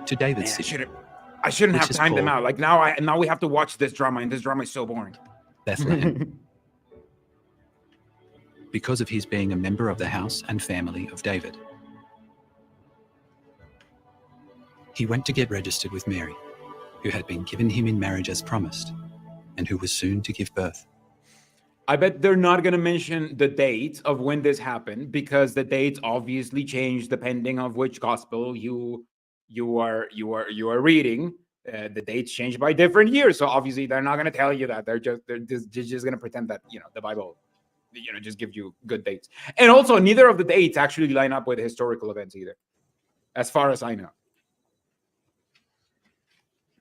to David's city. I shouldn't which have is timed them called- out. Like now we have to watch this drama, and this drama is so boring. Bethlehem, because of his being a member of the house and family of David. He went to get registered with Mary, who had been given him in marriage as promised, and who was soon to give birth. I bet they're not going to mention the date of when this happened, because the dates obviously change depending on which gospel you are reading. The dates change by different years, so obviously they're not going to tell you that. They're just going to pretend that the Bible just gives you good dates. And also, neither of the dates actually line up with historical events either, as far as I know.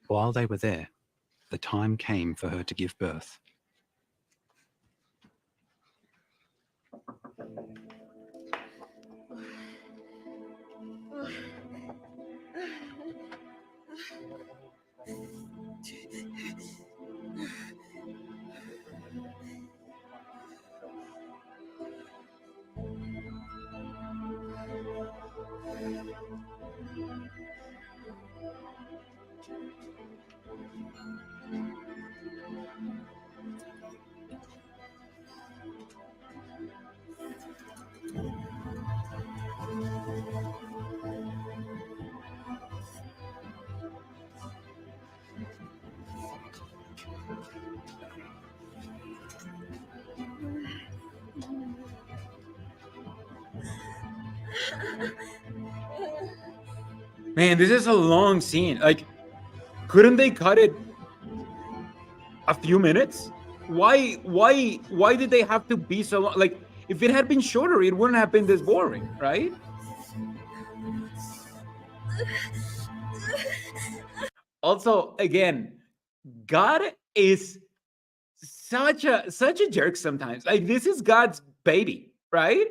While they were there, the time came for her to give birth. Man, this is a long scene. Like, couldn't they cut it a few minutes? Why did they have to be so long? Like, if it had been shorter, it wouldn't have been this boring, right? Also, again, God is such a jerk sometimes. Like, this is God's baby, right?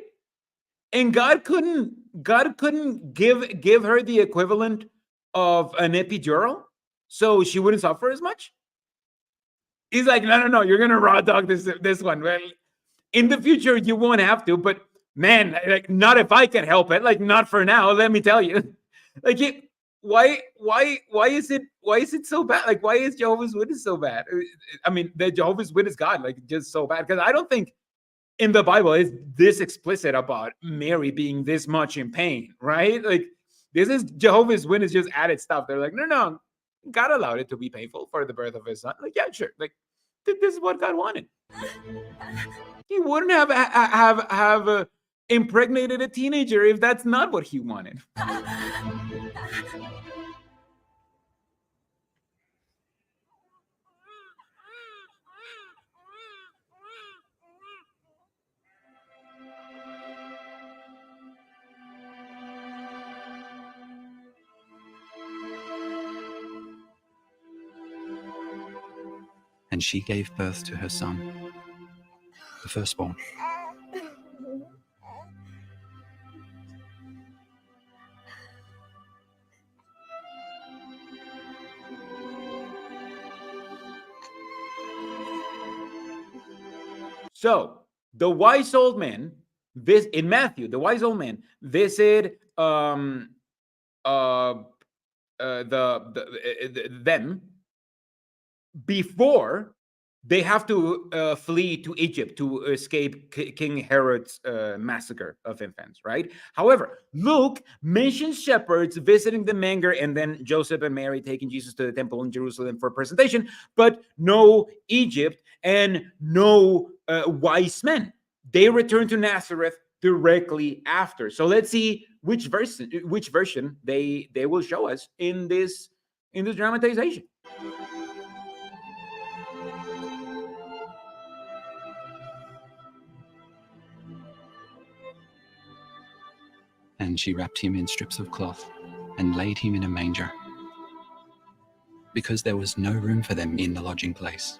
And God couldn't give her the equivalent of an epidural so she wouldn't suffer as much. He's like, no, you're gonna raw dog this one. Well, in the future you won't have to, but man, like, not if I can help it. Like, not for now. Let me tell you. Like, why is it so bad? Like, why is Jehovah's Witness so bad? I mean, the Jehovah's Witness God, like, just so bad, because I don't think in the Bible is this explicit about Mary being this much in pain, right? Like, this is Jehovah's Witness just added stuff. They're like, no, God allowed it to be painful for the birth of his son. Like, yeah, sure. Like, this is what God wanted. He wouldn't have impregnated a teenager if that's not what he wanted. And she gave birth to her son, the firstborn. So the wise old man, this in Matthew, the wise old man visit them before they have to flee to Egypt to escape King Herod's massacre of infants, right? However, Luke mentions shepherds visiting the manger and then Joseph and Mary taking Jesus to the temple in Jerusalem for presentation, but no Egypt and no wise men. They return to Nazareth directly after. So let's see which version they will show us in this dramatization. And she wrapped him in strips of cloth and laid him in a manger, because there was no room for them in the lodging place.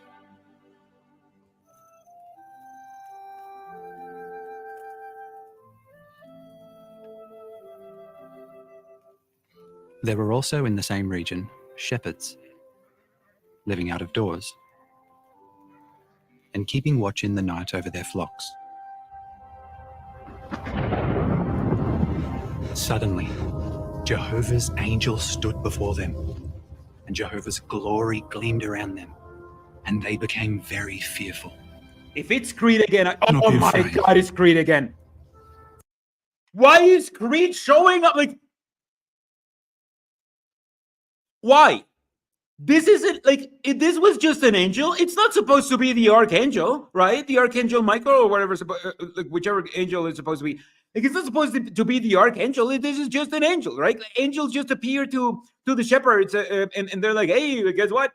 There were also in the same region shepherds, living out of doors, and keeping watch in the night over their flocks. Suddenly, Jehovah's angel stood before them, and Jehovah's glory gleamed around them, and they became very fearful. If it's Creed again, Don't oh be my afraid. God, it's Creed again. Why is Creed showing up? Like, why? This isn't like this was just an angel. It's not supposed to be the archangel, right? The archangel Michael or whatever, like whichever angel is supposed to be. Like, it's not supposed to be the archangel. This is just an angel, right? Angels just appear to the shepherds, and they're like, "Hey, guess what?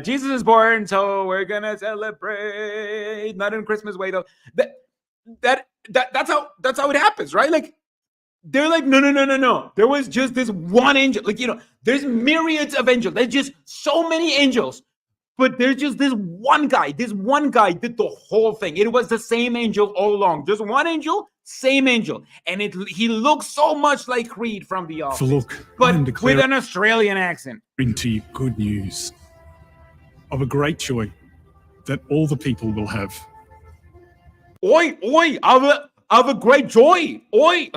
Jesus is born, so we're gonna celebrate." Not in a Christmas way though. That's how it happens, right? Like, they're like, no. There was just this one angel. Like, there's myriads of angels. There's just so many angels. But there's just this one guy. This one guy did the whole thing. It was the same angel all along. Just one angel, same angel. And he looks so much like Creed from The Office. For look, I but am with declaring an Australian accent. to you good news of a great joy that all the people will have. Oi, I have a great joy. Oi.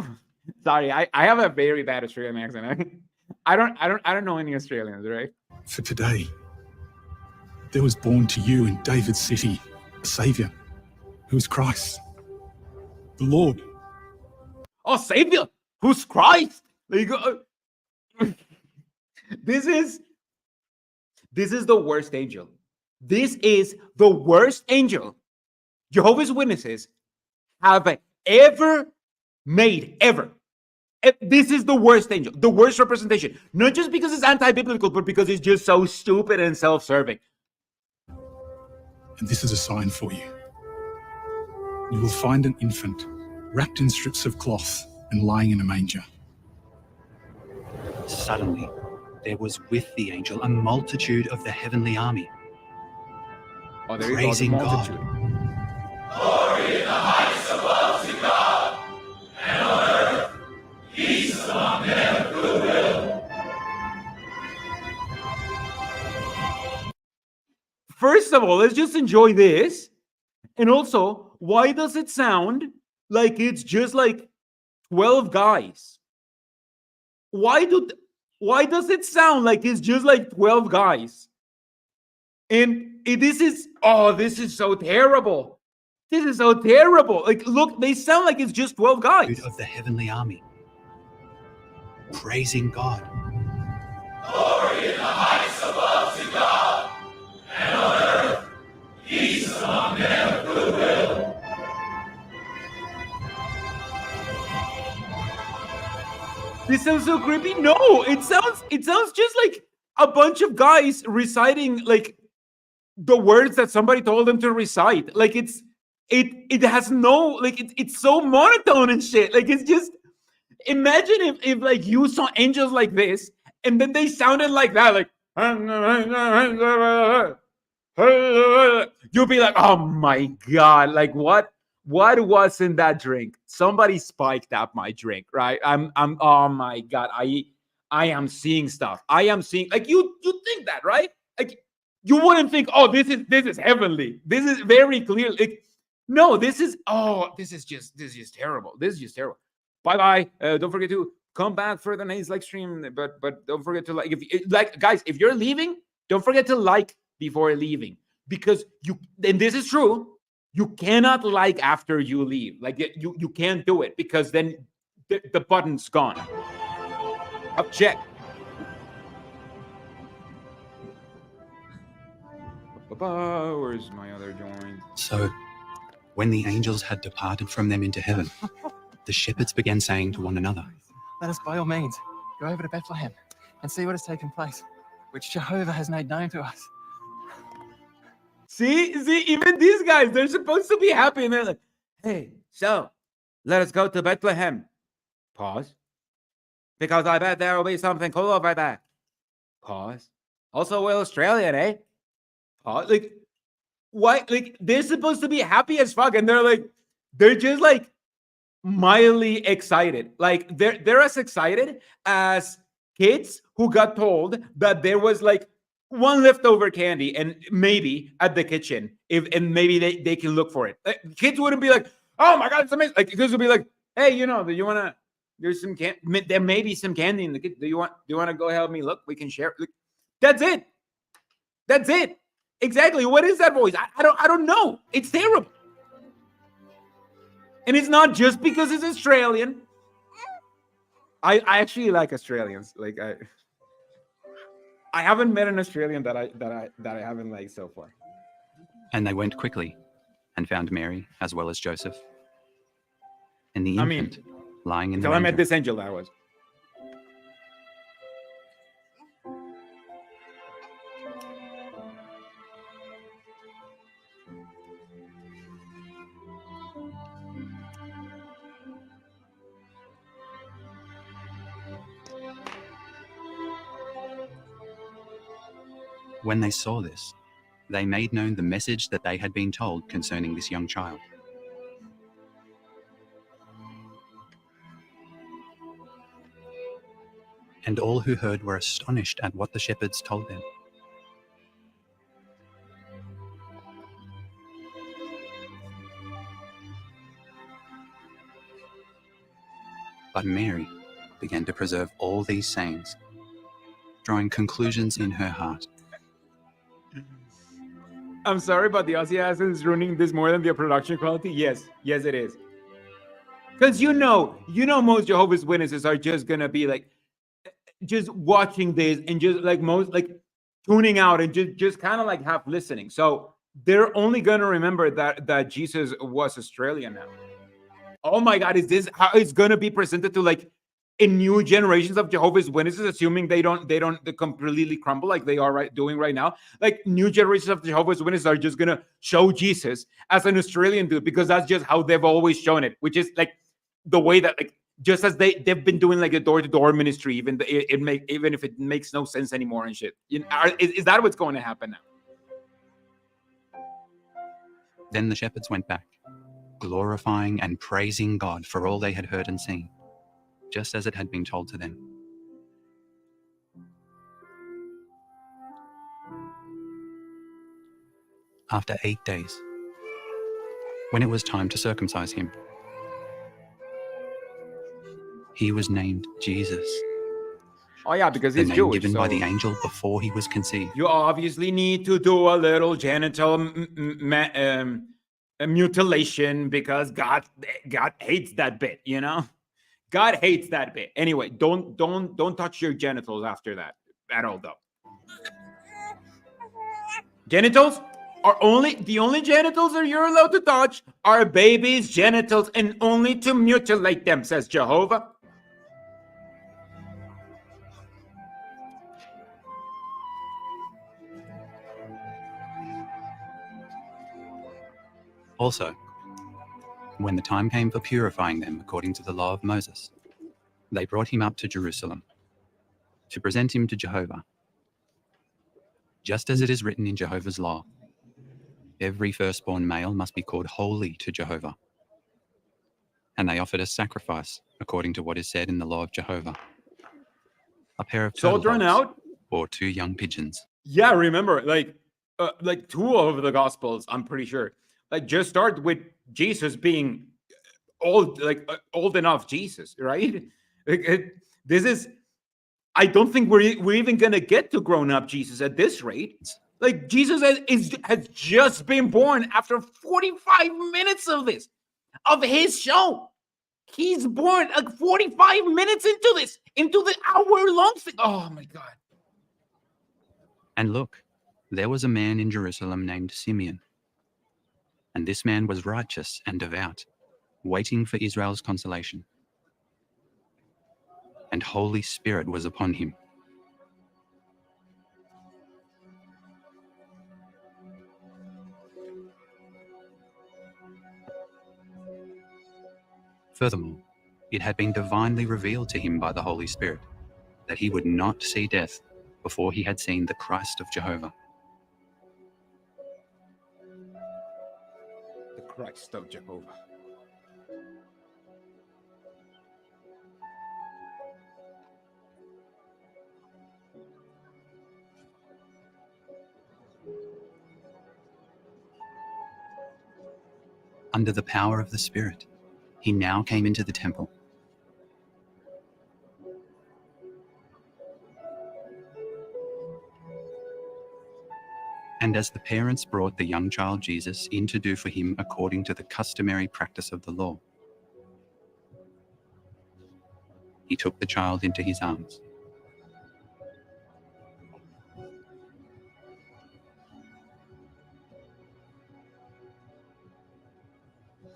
Sorry, I have a very bad Australian accent. I don't know any Australians, right? For today, there was born to you in David's city a Saviour, who is Christ, the Lord. Oh, Savior, who's Christ? Like, this is the worst angel. This is the worst angel Jehovah's Witnesses have ever made, ever. This is the worst angel, the worst representation. Not just because it's anti-biblical, but because it's just so stupid and self-serving. And this is a sign for you. You will find an infant wrapped in strips of cloth and lying in a manger. Suddenly, there was with the angel a multitude of the heavenly army, Oh, there you go, the praising God. multitude. First of all, let's just enjoy this. And also, why does it sound like it's just like 12 guys? Why does it sound like it's just like 12 guys? And this is so terrible. This is so terrible. Like, look, they sound like it's just 12 guys. Of the heavenly army, praising God. This sounds so creepy. No, it sounds just like a bunch of guys reciting like the words that somebody told them to recite. Like it has no, like it's so monotone and shit. Like, it's just, imagine if like you saw angels like this and then they sounded like that, like you'll be like, oh my God, like what was in that drink? Somebody spiked up my drink, right? I'm oh my God, I am seeing stuff. I am seeing, like, you think that, right? Like, you wouldn't think, oh, this is heavenly. This is very clear. Like, no, this is just terrible. This is just terrible. Bye. Don't forget to come back for the next like stream, but don't forget to like, guys, if you're leaving, don't forget to like before leaving, because and this is true, you cannot like after you leave. Like you can't do it, because then the button's gone. Up, check. Where's my other joint? So, when the angels had departed from them into heaven, the shepherds began saying to one another, Let us by all means go over to Bethlehem and see what has taken place, which Jehovah has made known to us. See, even these guys, they're supposed to be happy, and they're like, hey, so let us go to Bethlehem. Pause. Because I bet there will be something cool over there. Pause. Also, we're Australian, eh? Pause. Like, what? Like, they're supposed to be happy as fuck, and they're just like mildly excited. Like, they're as excited as kids who got told that there was like one leftover candy and maybe at the kitchen, and maybe they can look for it. Like, kids wouldn't be like, oh my god, it's amazing. Like, kids would be like, hey, do you want to, there's some there may be some candy in the kitchen. Do you want to go help me look? We can share. Like, that's it. Exactly. What is that voice? I don't know. It's terrible. And it's not just because it's Australian. I actually like Australians. Like, I haven't met an Australian that I haven't liked so far. and they went quickly and found Mary as well as Joseph and the infant lying in the Until I met manger. this angel, that was. When they saw this, they made known the message that they had been told concerning this young child. And all who heard were astonished at what the shepherds told them. But Mary began to preserve all these sayings, drawing conclusions in her heart. I'm sorry, but the Aussie accent is ruining this more than the production quality. Yes, it is. Because you know, most Jehovah's Witnesses are just gonna be like, just watching this and just like tuning out and just kind of like half listening. So they're only gonna remember that Jesus was Australian now. Oh my God, is this how it's gonna be presented to like in new generations of Jehovah's Witnesses, assuming they don't completely crumble like they are doing right now? Like, new generations of Jehovah's Witnesses are just gonna show Jesus as an Australian dude because that's just how they've always shown it, which is like the way that like just as they've been doing like a door-to-door ministry, even if it makes no sense anymore and shit. Is that what's going to happen now? Then the shepherds went back, glorifying and praising God for all they had heard and seen, just as it had been told to them. After 8 days, when it was time to circumcise him, he was named Jesus, Oh yeah, because the he's name Jewish. given by So the angel before he was conceived. you obviously need to do a little genital mutilation because God hates that bit, you know? God hates that bit. Anyway, don't touch your genitals after that at all, though. Genitals are the only genitals that you're allowed to touch are babies' genitals, and only to mutilate them, says Jehovah. Also, when the time came for purifying them according to the law of Moses, they brought him up to Jerusalem to present him to Jehovah. Just as it is written in Jehovah's law, every firstborn male must be called holy to Jehovah. And they offered a sacrifice according to what is said in the law of Jehovah: a pair of So turtle drawn doves out. or 2 young pigeons. Yeah, remember, like 2 of the Gospels, I'm pretty sure, like just start with Jesus being old, like old enough Jesus, right? This is, I don't think we're even gonna get to grown up Jesus at this rate. Like Jesus has just been born after 45 minutes of his show. He's born like 45 minutes into the hour-long thing. Oh my God. And look, there was a man in Jerusalem named Simeon. And this man was righteous and devout, waiting for Israel's consolation. And Holy Spirit was upon him. Furthermore, it had been divinely revealed to him by the Holy Spirit that he would not see death before he had seen the Christ of Jehovah. The Christ of Jehovah. Under the power of the Spirit, he now came into the temple. And as the parents brought the young child Jesus in to do for him according to the customary practice of the law, he took the child into his arms.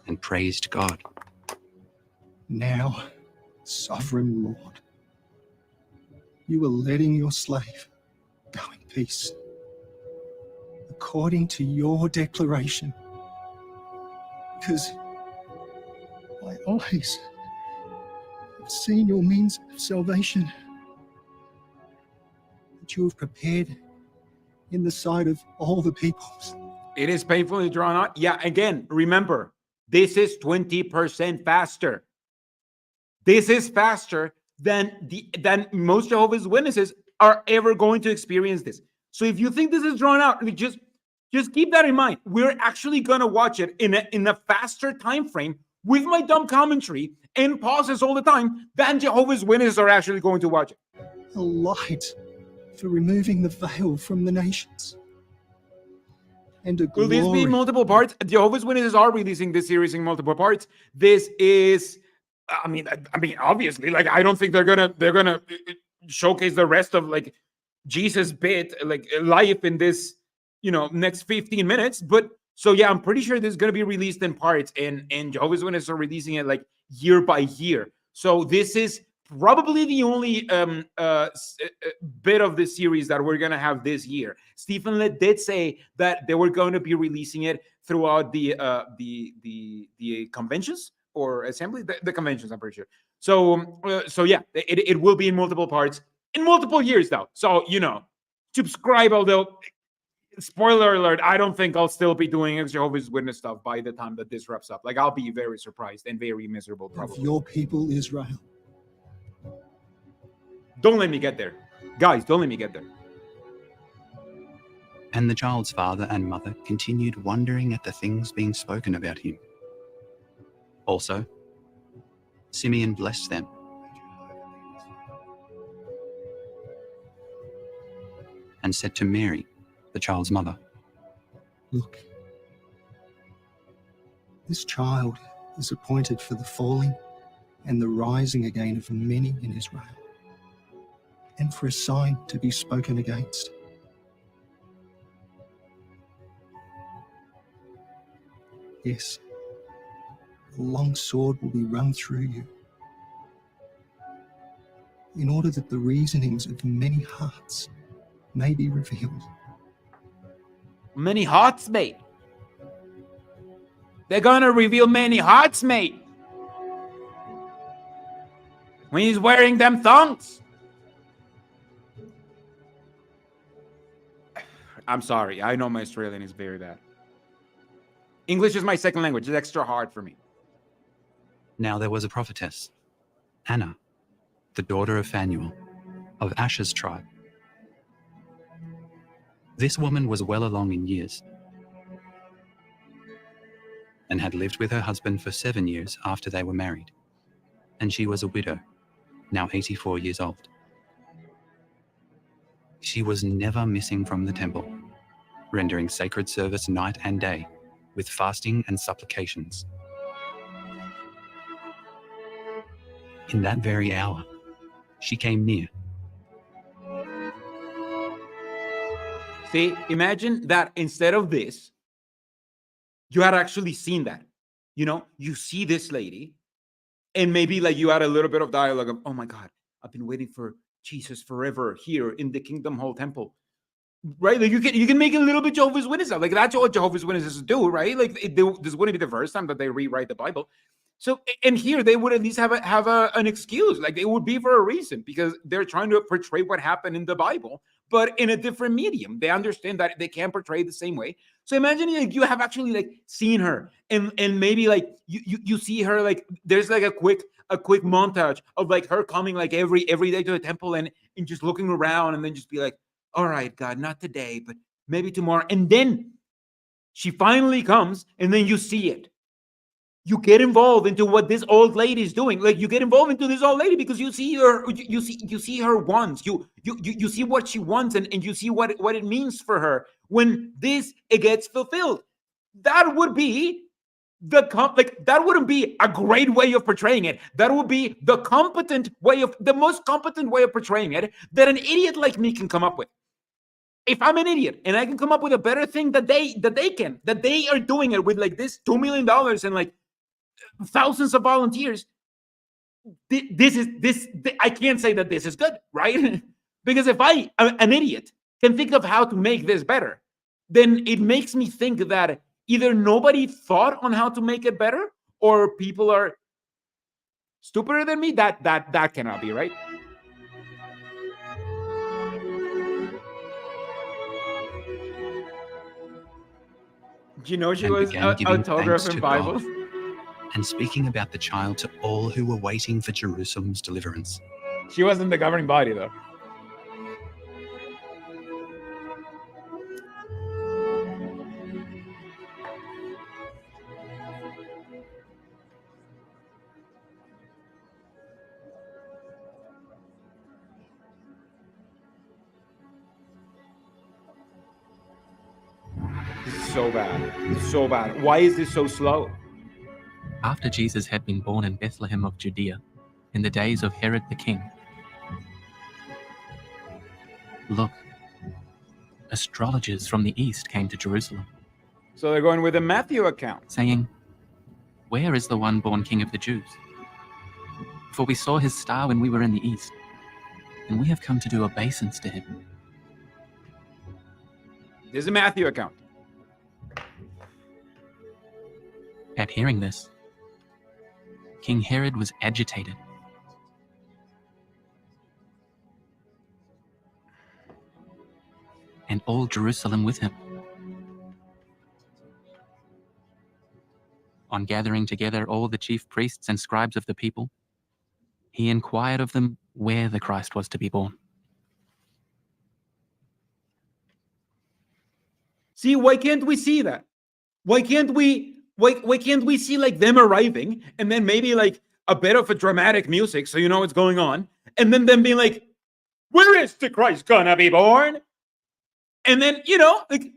And praised God. Now, sovereign Lord, you are letting your slave go in peace, according to your declaration, because my eyes have seen your means of salvation that you have prepared in the sight of all the peoples. It is painfully drawn out. Yeah, again, remember, this is 20% faster. This is faster than most Jehovah's Witnesses are ever going to experience this. So if you think this is drawn out, just keep that in mind. We're actually going to watch it in a faster time frame with my dumb commentary and pauses all the time than Jehovah's Witnesses are actually going to watch it. A light for removing the veil from the nations. And a Will glory. this be multiple parts? Jehovah's Witnesses are releasing this series in multiple parts. This is, I mean, obviously, like, I don't think they're gonna showcase the rest of like Jesus bit, like life in this, next 15 minutes. But so yeah, I'm pretty sure this is gonna be released in parts, and Jehovah's Witnesses are releasing it like year by year. So this is probably the only bit of the series that we're gonna have this year. Stephen Litt did say that they were going to be releasing it throughout the conventions or assembly, the conventions, I'm pretty sure. So yeah, it will be in multiple parts in multiple years though. So subscribe. Although, spoiler alert, I don't think I'll still be doing Jehovah's Witness stuff by the time that this wraps up. Like, I'll be very surprised and very miserable probably. Of your people Israel. Don't let me get there. Guys, don't let me get there. And the child's father and mother continued wondering at the things being spoken about him. Also, Simeon blessed them. And said to Mary, the child's mother, Look, this child is appointed for the falling and the rising again of many in Israel, and for a sign to be spoken against. Yes, a long sword will be run through you, in order that the reasonings of many hearts may be revealed. Many hearts, mate. They're gonna reveal many hearts, mate. When he's wearing them thongs. I'm sorry. I know my Australian is very bad. English is my second language. It's extra hard for me. Now there was a prophetess, Anna, the daughter of Phanuel, of Asher's tribe. This woman was well along in years and had lived with her husband for 7 years after they were married, and she was a widow, now 84 years old. She was never missing from the temple, rendering sacred service night and day with fasting and supplications. In that very hour, she came near. See, imagine that instead of this, you had actually seen that. You know, you see this lady, and maybe like you had a little bit of dialogue of, oh my God, I've been waiting for Jesus forever here in the Kingdom Hall Temple. Right? Like you can make a little bit Jehovah's Witnesses. Like that's what Jehovah's Witnesses do, right? Like this wouldn't be the first time that they rewrite the Bible. So, and here they would at least have an excuse. Like it would be for a reason, because they're trying to portray what happened in the Bible, but in a different medium. They understand that they can't portray it the same way. So imagine like you have actually like seen her, and maybe like you see her, like there's like a quick montage of like her coming like every day to the temple and just looking around, and then just be like, all right, God, not today, but maybe tomorrow. And then she finally comes, and then you see it. You get involved into what this old lady is doing. Like you get involved into this old lady because you see her, you see her wants. You see what she wants, and you see what it means for her when it gets fulfilled. That would be that wouldn't be a great way of portraying it. That would be the most competent way of portraying it that an idiot like me can come up with. If I'm an idiot and I can come up with a better thing that they are doing it with like this $2 million and like thousands of volunteers, I can't say that this is good, right? Because if an idiot can think of how to make this better, then it makes me think that either nobody thought on how to make it better, or people are stupider than me. That cannot be right. You know, she was autographing Bibles and speaking about the child to all who were waiting for Jerusalem's deliverance. She wasn't the governing body, though. This is so bad. It's so bad. Why is this so slow? After Jesus had been born in Bethlehem of Judea, in the days of Herod the king, look, astrologers from the east came to Jerusalem. So they're going with a Matthew account, saying, "Where is the one born King of the Jews? For we saw his star when we were in the east, and we have come to do obeisance to him." There's a Matthew account. At hearing this, King Herod was agitated. And all Jerusalem with him. On gathering together all the chief priests and scribes of the people, he inquired of them where the Christ was to be born. See, why can't we see that? Why can't we see like them arriving, and then maybe like a bit of a dramatic music so you know what's going on, and then them being like, where is the Christ gonna be born? And then, you know, like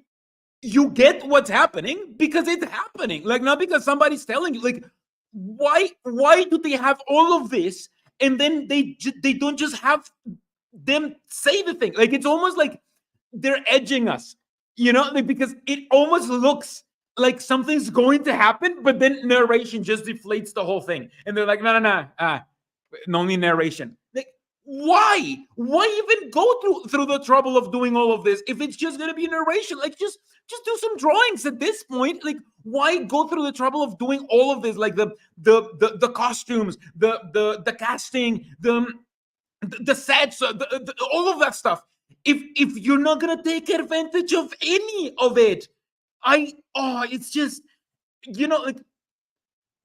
you get what's happening because it's happening, like not because somebody's telling you. Like why do they have all of this and then they don't just have them say the thing? Like it's almost like they're edging us, you know, like, because it almost looks like something's going to happen, but then narration just deflates the whole thing. And they're like, no, only narration. Like, why even go through the trouble of doing all of this if it's just going to be narration? Like, just do some drawings at this point. Like, why go through the trouble of doing all of this? Like the costumes, the casting, the sets, all of that stuff. If you're not going to take advantage of any of it, it's just, you know, like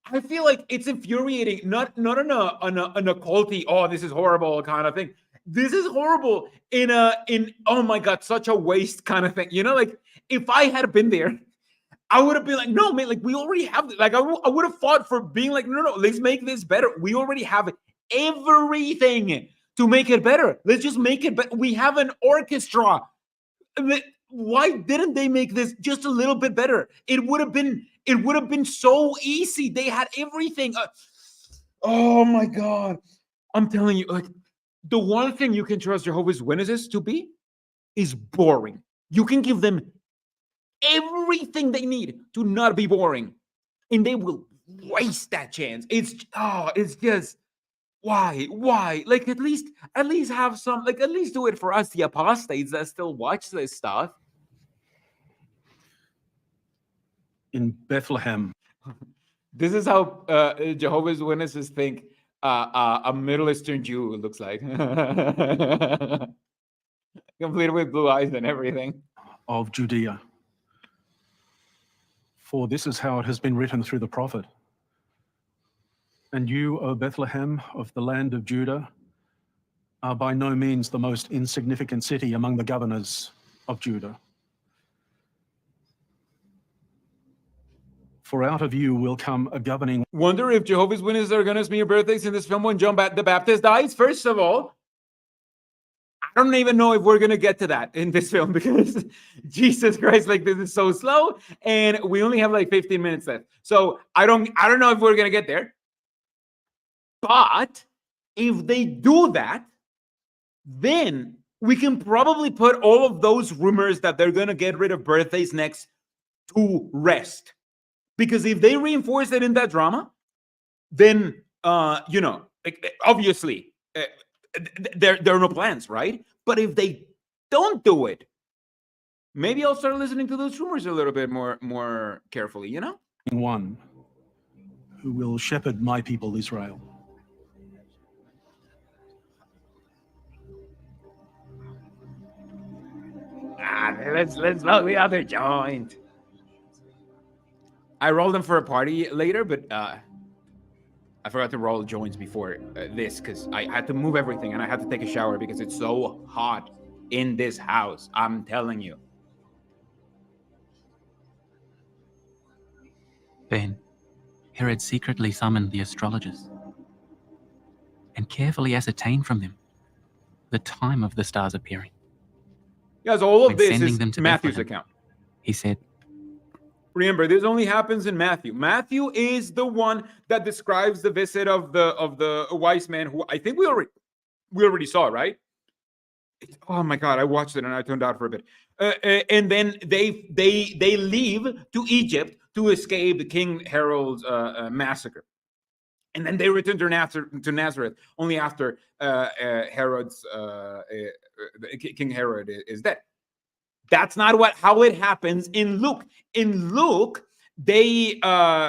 I feel like it's infuriating, not on a culty, oh, this is horrible kind of thing. This is horrible in oh my God, such a waste kind of thing. You know, like if I had been there, I would have been like, no, man, like we already have, like I would have fought for being like, no, let's make this better. We already have everything to make it better. Let's just make it better. We have an orchestra. why didn't they make this just a little bit better? It would have been so easy. They had everything. Oh my God. I'm telling you, like, the one thing you can trust Jehovah's Witnesses to be is boring. You can give them everything they need to not be boring, and they will waste that chance. It's just why? Like, at least have some, like, at least do it for us, the apostates that still watch this stuff. In Bethlehem, This is how Jehovah's Witnesses think a Middle Eastern Jew looks like. Complete with blue eyes and everything. of Judea. For this is how it has been written through the prophet. And you, O Bethlehem of the land of Judah, are by no means the most insignificant city among the governors of Judah. For out of you will come a governing. Wonder if Jehovah's Witnesses are going to smear birthdays in this film when John the Baptist dies? First of all, I don't even know if we're going to get to that in this film, because Jesus Christ, like, this is so slow and we only have like 15 minutes left. So I don't know if we're going to get there. But if they do that, then we can probably put all of those rumors that they're going to get rid of birthdays next to rest. Because if they reinforce it in that drama, then, like, obviously, there are no plans, right? But if they don't do it, maybe I'll start listening to those rumors a little bit more carefully, you know? One who will shepherd my people Israel. Let's roll the other joint. I rolled them for a party later, but I forgot to roll joints before this, because I had to move everything and I had to take a shower because it's so hot in this house. I'm telling you. Then Herod secretly summoned the astrologers and carefully ascertained from them the time of the stars appearing. Yes, all of When this sending is them to Matthew's Bethlehem. account. He said, Remember, this only happens in Matthew. Matthew is the one that describes the visit of the wise man, who I think we already saw, right? Oh my God, I watched it and I tuned out for a bit. And then they leave to Egypt to escape King Herod's massacre. And then they return to Nazareth only after King Herod is dead. That's not how it happens in Luke. In Luke, Joseph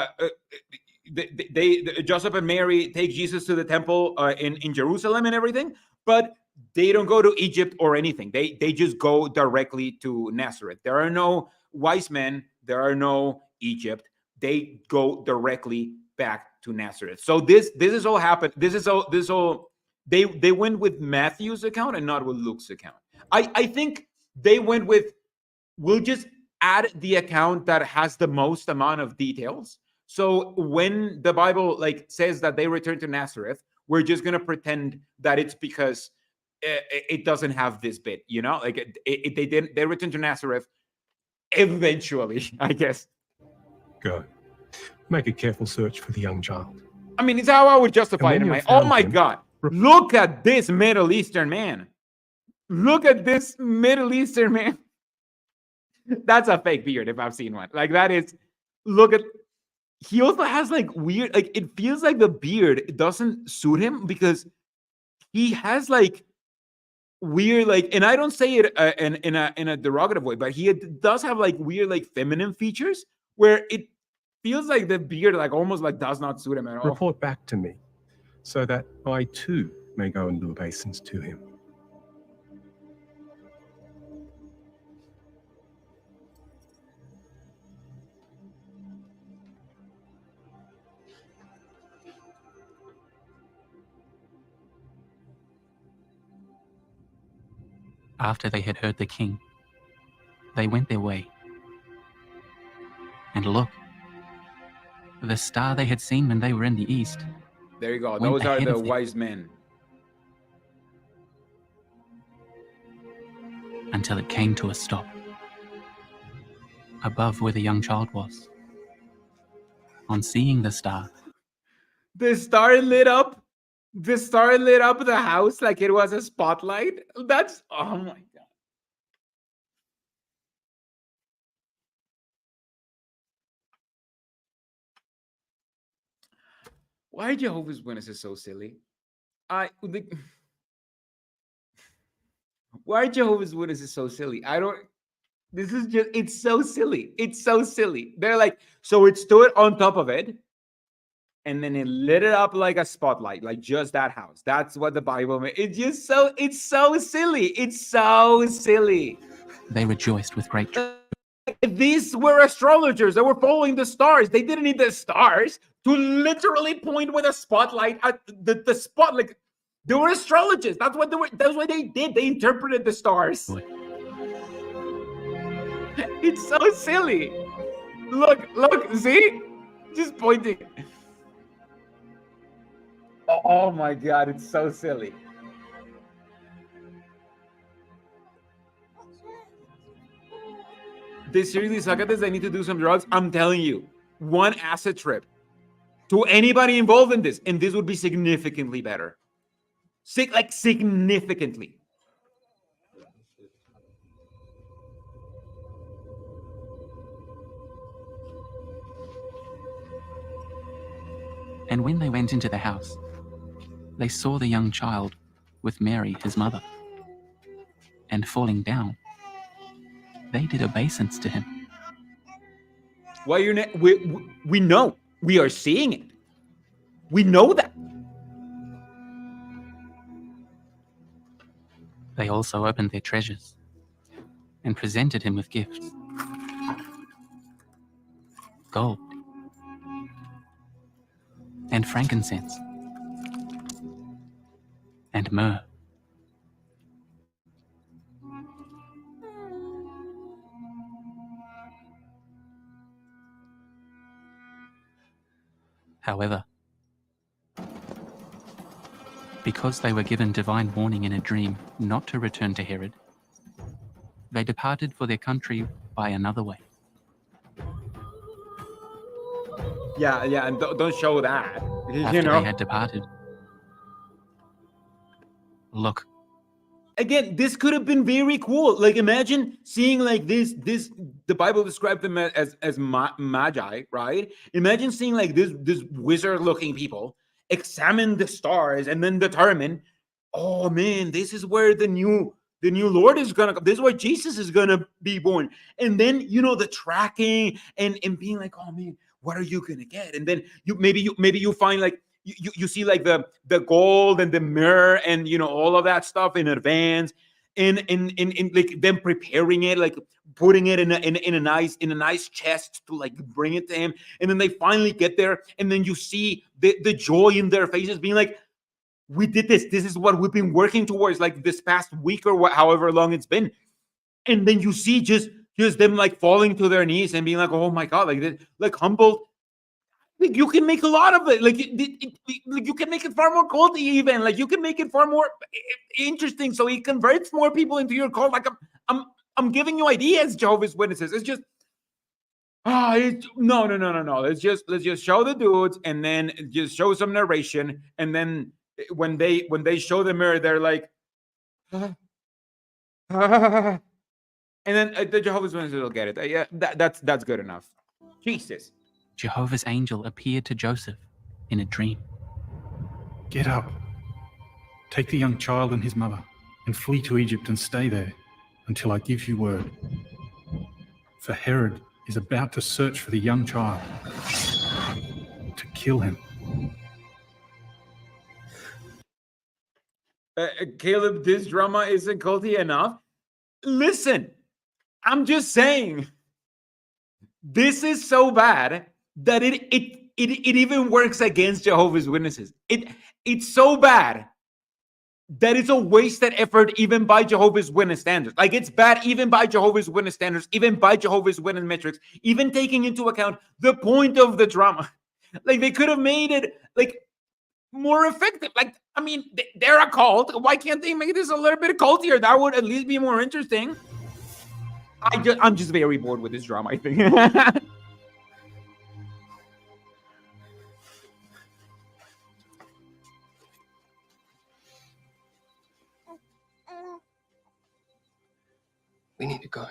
and Mary take Jesus to the temple in Jerusalem and everything, but they don't go to Egypt or anything. They just go directly to Nazareth. There are no wise men. There are no Egypt. They go directly back to Nazareth. So this is all happened. This is all. They went with Matthew's account and not with Luke's account. I think they went with, we'll just add the account that has the most amount of details. So when the Bible says that they returned to Nazareth, we're just going to pretend that it's because it doesn't have this bit, they returned to Nazareth eventually, I guess. Go. Make a careful search for the young child. I mean, it's how I would justify it in my, oh my God, look at this Middle Eastern man. Look at this Middle Eastern man. That's a fake beard if I've seen one. That is, look at, he also has weird, it feels like the beard doesn't suit him because he has weird, and I don't say it in a derogative way, but he does have weird feminine features where it feels like the beard almost does not suit him at all. Report back to me so that I too may go and do obeisance to him. after they had heard the king, they went their way. And look, the star they had seen when they were in the east. There you go. went Those are ahead the of them wise men. until it came to a stop. above where the young child was. On seeing the star, The star lit up the house like it was a spotlight. That's, oh my God. Why are Jehovah's Witnesses so silly? Why are Jehovah's Witnesses so silly? This is just, it's so silly. It's so silly. They're like, so it stood on top of it, and then it lit it up like a spotlight, like just that house. That's what the Bible made. It's so silly. It's so silly. they rejoiced with great joy. These were astrologers that were following the stars. They didn't need the stars to literally point with a spotlight at the spot. Like, they were astrologers. That's what they did. They interpreted the stars. It's so silly. Look, see? Just pointing. Oh my God, it's so silly. They seriously suck at this. They need to do some drugs. I'm telling you, one acid trip to anybody involved in this, and this would be significantly better. Significantly. And when they went into the house, they saw the young child with Mary, his mother. And falling down, they did obeisance to him. Why you're not? We know. We are seeing it. We know that. They also opened their treasures and presented him with gifts: gold and frankincense and myrrh. However, because they were given divine warning in a dream not to return to Herod, they departed for their country by another way. Yeah, and don't show that. After they had departed. Look, again, this could have been very cool. Like, imagine seeing like this. The Bible described them as magi, right? Imagine seeing like this wizard-looking people examine the stars and then determine, oh man, this is where the new Lord is gonna come. This is where Jesus is gonna be born. And then the tracking and being like, oh man, what are you gonna get? And then maybe you find like you see like the gold and the myrrh and all of that stuff in advance, in like them preparing it, like putting it in a nice chest to like bring it to him. And then they finally get there, and then you see the joy in their faces, being like, we did this. This is what we've been working towards like this past week or however long it's been. And then you see just them like falling to their knees and being like, oh my God, like humbled. Like, you can make a lot of it. Like, you can make it far more culty even. Like, you can make it far more interesting so it converts more people into your cult. Like, I'm giving you ideas, Jehovah's Witnesses. It's just no. Let's just show the dudes and then just show some narration, and then when they show the mirror, they're like, and then the Jehovah's Witnesses will get it. Yeah, that's good enough. Jesus. Jehovah's angel appeared to Joseph in a dream. Get up, take the young child and his mother, and flee to Egypt and stay there until I give you word. For Herod is about to search for the young child to kill him. Caleb, this drama isn't culty enough. Listen, I'm just saying, this is so bad that it even works against Jehovah's Witnesses. It's so bad that it's a wasted effort even by Jehovah's Witness standards. Like, it's bad even by Jehovah's Witness standards, even by Jehovah's Witness metrics, even taking into account the point of the drama. Like, they could have made it like more effective. Like, I mean, they're a cult. Why can't they make this a little bit cultier? That would at least be more interesting. I'm just very bored with this drama, I think. We need to go.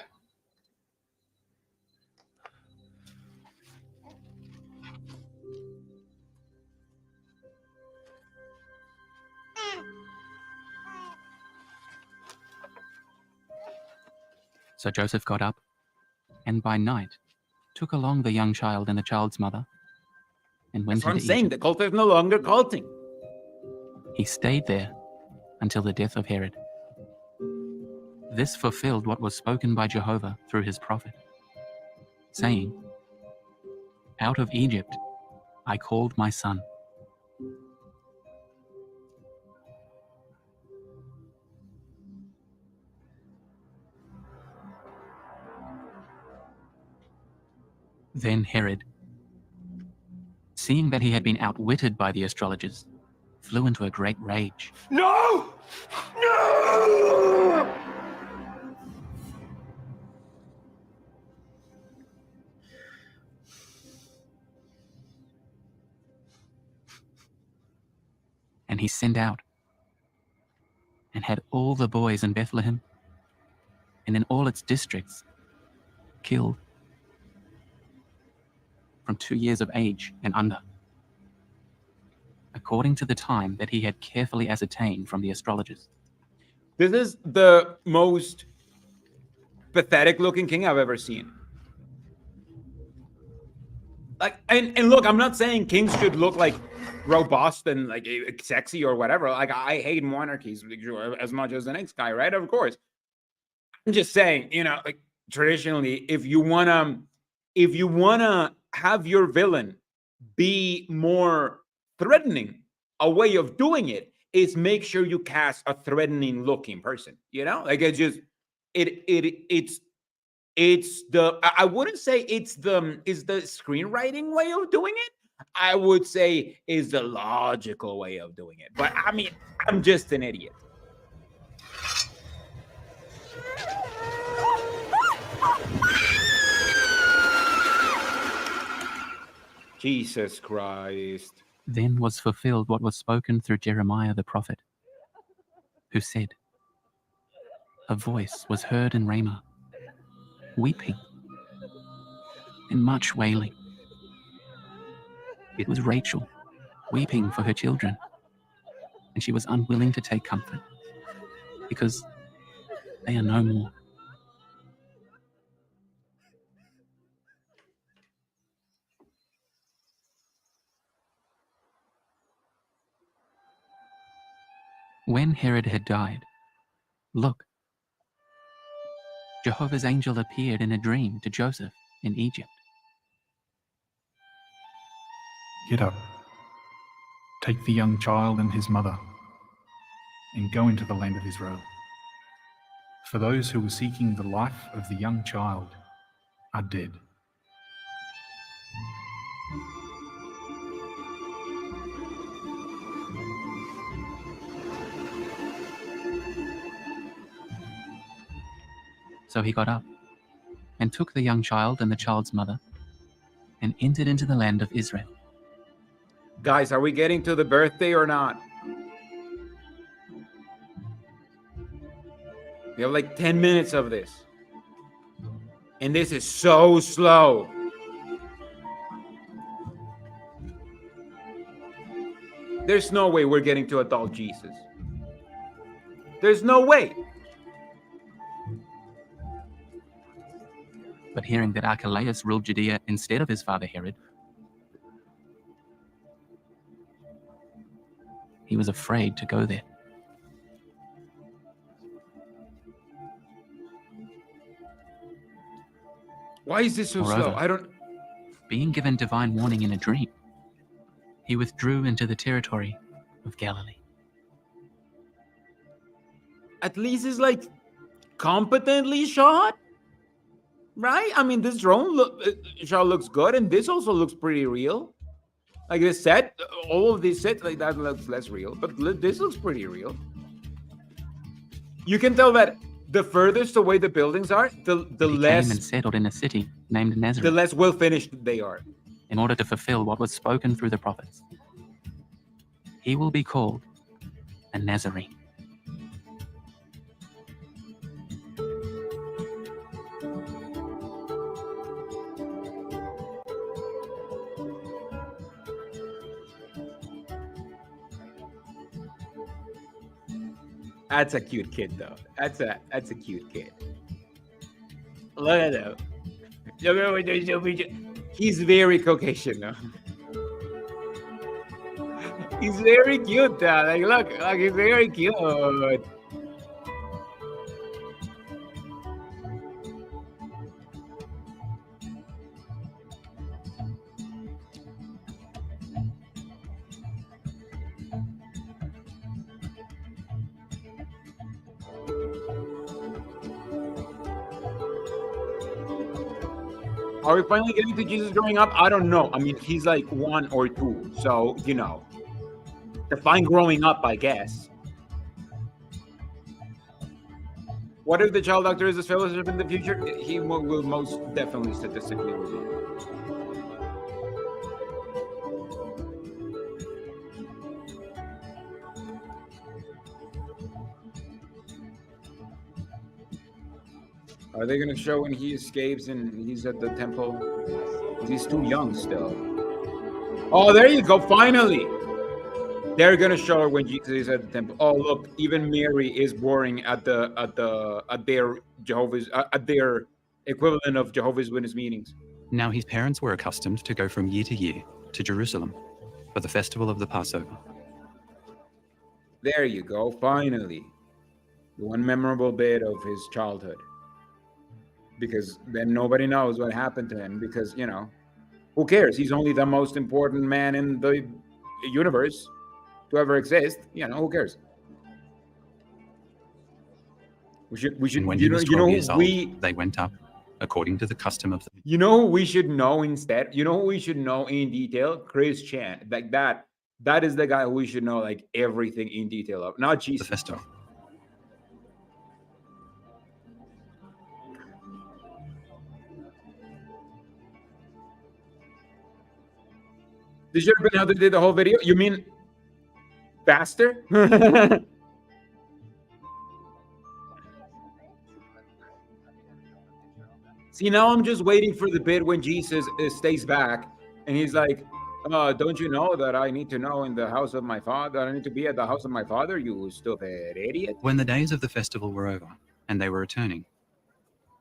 So Joseph got up, and by night took along the young child and the child's mother, and went That's what I'm into saying. Egypt. The cult is no longer culting. He stayed there until the death of Herod. This fulfilled what was spoken by Jehovah through his prophet, saying, "Out of Egypt I called my son." Then Herod, seeing that he had been outwitted by the astrologers, flew into a great rage. No! No! And he sent out and had all the boys in Bethlehem and in all its districts killed from 2 years of age and under, according to the time that he had carefully ascertained from the astrologers. This is the most pathetic looking king I've ever seen. Like, and look, I'm not saying kings should look like robust and like sexy or whatever. Like, I hate monarchies as much as the next guy, right? Of course. I'm just saying, you know, like traditionally, if you wanna have your villain be more threatening, a way of doing it is make sure you cast a threatening looking person. You know, like it's just it's the, I wouldn't say it's the screenwriting way of doing it. I would say is the logical way of doing it. But I mean, I'm just an idiot. Jesus Christ. Then was fulfilled what was spoken through Jeremiah the prophet, who said, "A voice was heard in Ramah, weeping and much wailing. It was Rachel, weeping for her children, and she was unwilling to take comfort, because they are no more." When Herod had died, look, Jehovah's angel appeared in a dream to Joseph in Egypt. Get up, take the young child and his mother, and go into the land of Israel. For those who were seeking the life of the young child are dead. So he got up and took the young child and the child's mother and entered into the land of Israel. Guys, are we getting to the birthday or not? We have like 10 minutes of this. And this is so slow. There's no way we're getting to adult Jesus. There's no way. But hearing that Archelaus ruled Judea instead of his father Herod, he was afraid to go there. Why is this so Moreover, slow? being given divine warning in a dream, he withdrew into the territory of Galilee. At least it's like competently shot, right? I mean, this drone shot looks good, and this also looks pretty real. Like this set, all of these sets like that looks less real, but this looks pretty real. You can tell that the furthest away the buildings are, the But he less came and settled in a city named the Nazareth less well finished they are. in order to fulfill what was spoken through the prophets. He will be called a Nazarene. That's a cute kid, though. That's a cute kid. Look at him. He's very Caucasian, though. He's very cute, though. Like, look, he's very cute. Are we finally getting to Jesus growing up? I don't know. I mean, he's like 1 or 2, so define growing up, I guess. What if the child doctor is his fellowship in the future? He will most definitely statistically will be. Are they going to show when he escapes and he's at the temple? He's too young still. Oh, there you go. Finally. They're going to show when Jesus is at the temple. Oh, look, even Mary is boring at their equivalent of Jehovah's Witness meetings. Now his parents were accustomed to go from year to year to Jerusalem for the festival of the Passover. There you go. Finally. One memorable bit of his childhood. Because then nobody knows what happened to him because, who cares? He's only the most important man in the universe to ever exist. Who cares? We should. And when he was 12 years old, they went up according to the custom of the... You know who we should know instead? You know who we should know in detail? Chris Chan. Like that. That is the guy who we should know like everything in detail of. Not Jesus. The festival. This should have been how they did the whole video. You mean faster? See, now I'm just waiting for the bit when Jesus stays back and he's like, don't you know that I need to know in the house of my father? I need to be at the house of my father, you stupid idiot. When the days of the festival were over and they were returning,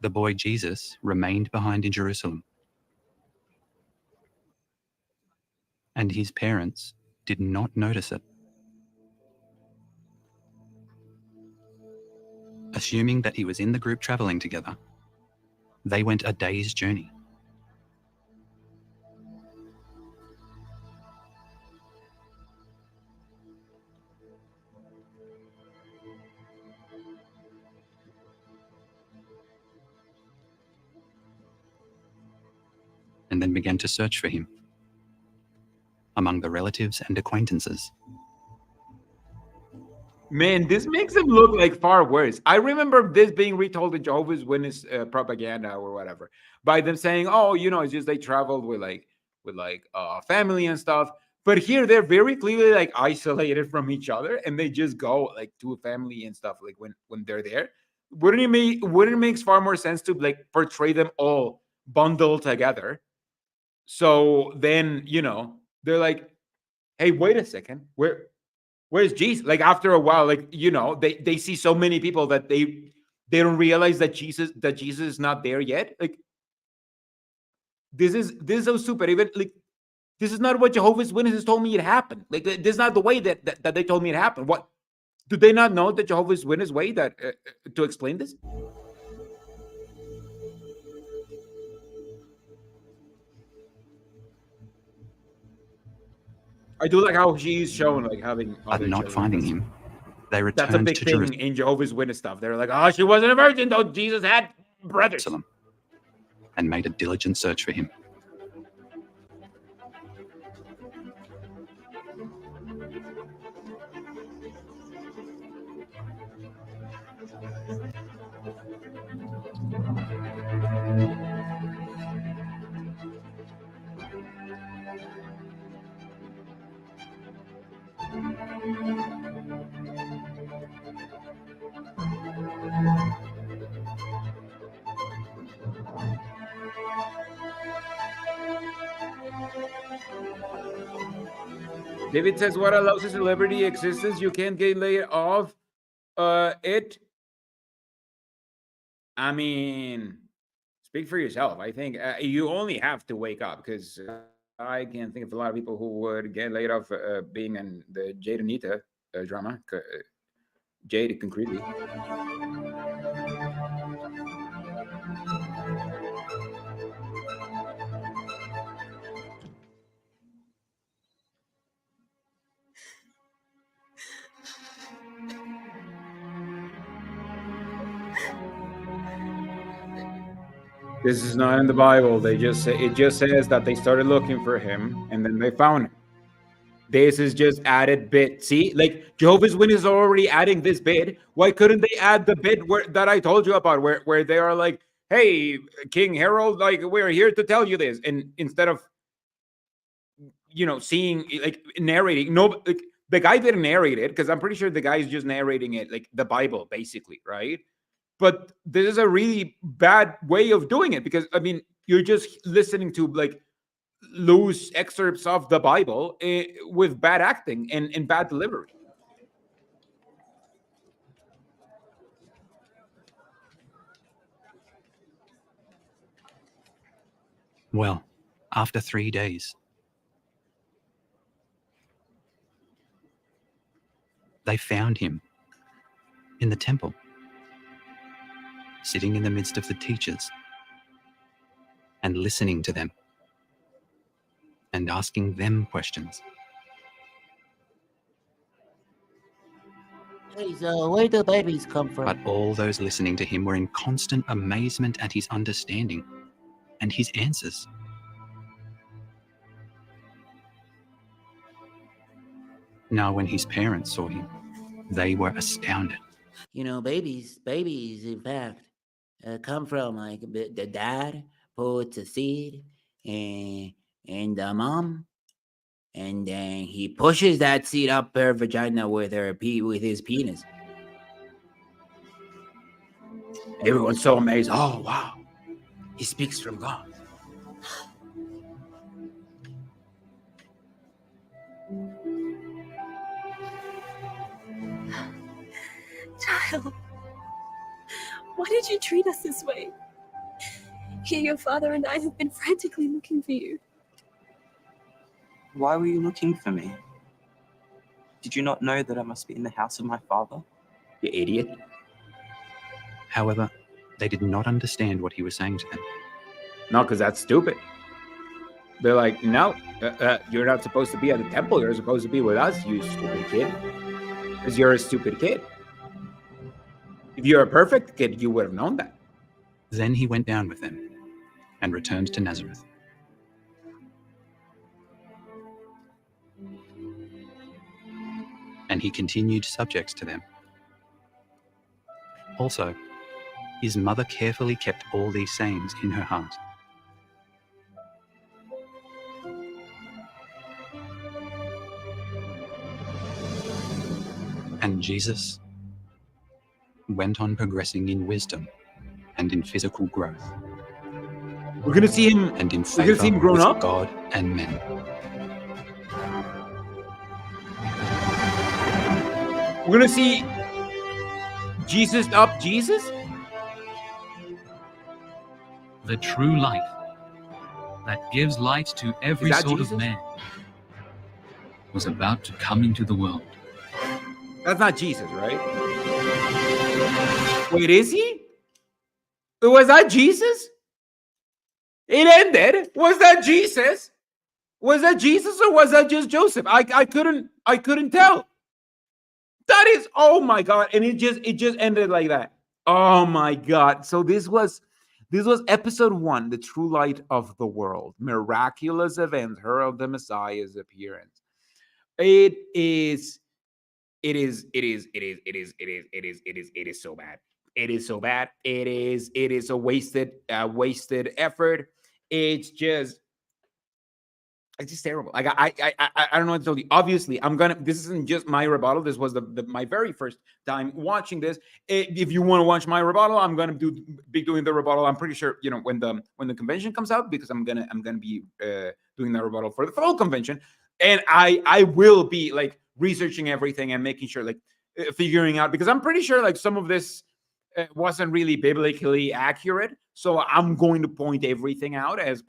the boy Jesus remained behind in Jerusalem. And his parents did not notice it. Assuming that he was in the group traveling together, they went a day's journey. And then began to search for him among the relatives and acquaintances. Man, this makes him look like far worse. I remember this being retold in Jehovah's Witness propaganda or whatever, by them saying, "Oh, it's just they traveled with family and stuff." But here they're very clearly like isolated from each other, and they just go like to a family and stuff like when they're there. Wouldn't it make far more sense to like portray them all bundled together? So then they're like, "Hey, wait a second, where's Jesus?" Like after a while, like they see so many people that they don't realize that Jesus is not there yet. Like this is so stupid. Even like this is not what Jehovah's Witnesses told me it happened. Like this is not the way that they told me it happened. What do they not know the Jehovah's Witness way that to explain this? I do like how she's shown like having. But not finding him, they returned That's a big to thing Jerusalem in Jehovah's Witness stuff. They're like, "Oh, she wasn't a virgin, though. Jesus had brothers." and made a diligent search for him. David says, what allows a celebrity existence? You can't get laid off it. I mean, speak for yourself. I think you only have to wake up, because I can think of a lot of people who would get laid off being in the Jade Anita drama. Jade concretely. This is not in the Bible. They just say, it just says that they started looking for him and then they found him. This is just added bit. See, like Jehovah's Witnesses are already adding this bit. Why couldn't they add the bit that I told you about, where they are like, "Hey, King Harold, like we're here to tell you this," and instead of seeing like narrating, no, like, the guy didn't narrate it, because I'm pretty sure the guy is just narrating it like the Bible, basically, right? But this is a really bad way of doing it, because I mean, you're just listening to like loose excerpts of the Bible with bad acting and bad delivery. Well, after 3 days, they found him in the temple, sitting in the midst of the teachers and listening to them and asking them questions. Hey, so where do babies come from? But all those listening to him were in constant amazement at his understanding and his answers. Now, when his parents saw him, they were astounded. Babies, in fact, come from like the dad puts a seed and the mom, and then he pushes that seed up her vagina with his penis. Everyone's so amazed. Oh wow, he speaks from God. Child, why did you treat us this way? Here your father and I have been frantically looking for you. Why were you looking for me? Did you not know that I must be in the house of my father? You idiot. However, they did not understand what he was saying to them. No, because that's stupid. They're like, no, you're not supposed to be at the temple. You're supposed to be with us, you stupid kid. Because you're a stupid kid. If you're a perfect kid, you would have known that. Then he went down with them and returned to Nazareth. And he continued subject to them. Also, his mother carefully kept all these sayings in her heart. And Jesus went on progressing in wisdom and in physical growth. We're gonna see him. And in We're gonna see him favor grown with up. God and men. We're gonna see Jesus up Jesus. The true light that gives light to every that sort Jesus? of man was about to come into the world. That's not Jesus, right? Wait, is he? Was that Jesus? It ended. Was that Jesus? Was that Jesus, or was that just Joseph? I couldn't tell. That is, oh my God. And it just ended like that. Oh my God. So this was episode 1, the true light of the world. Miraculous events herald the Messiah's appearance. It is so bad. It is so bad. It is a wasted effort. It's just, It's just terrible. Like I don't know what to tell you. Obviously, this isn't just my rebuttal. This was my very first time watching this. If you want to watch my rebuttal, I'm gonna be doing the rebuttal. I'm pretty sure, you know, when the convention comes out, because I'm gonna be doing the rebuttal for the fall convention, and I will be like researching everything and making sure, like, figuring out, because I'm pretty sure like some of this wasn't really biblically accurate. So I'm going to point everything out as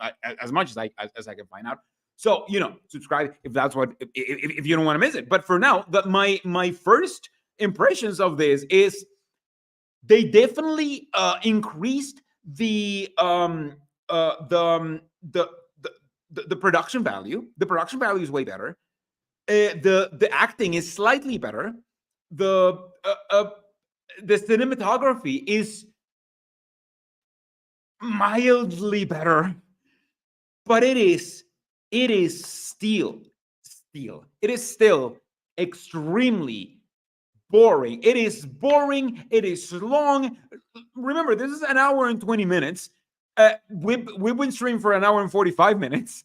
much as I can find out. So, you know, subscribe if that's what, if you don't want to miss it. But for now, my first impressions of this is they definitely increased the production value. The production value is way better. The acting is slightly better. The cinematography is mildly better, but it is still extremely boring. It is boring. It is long. Remember, this is an hour and 20 minutes. We've been streaming for an hour and 45 minutes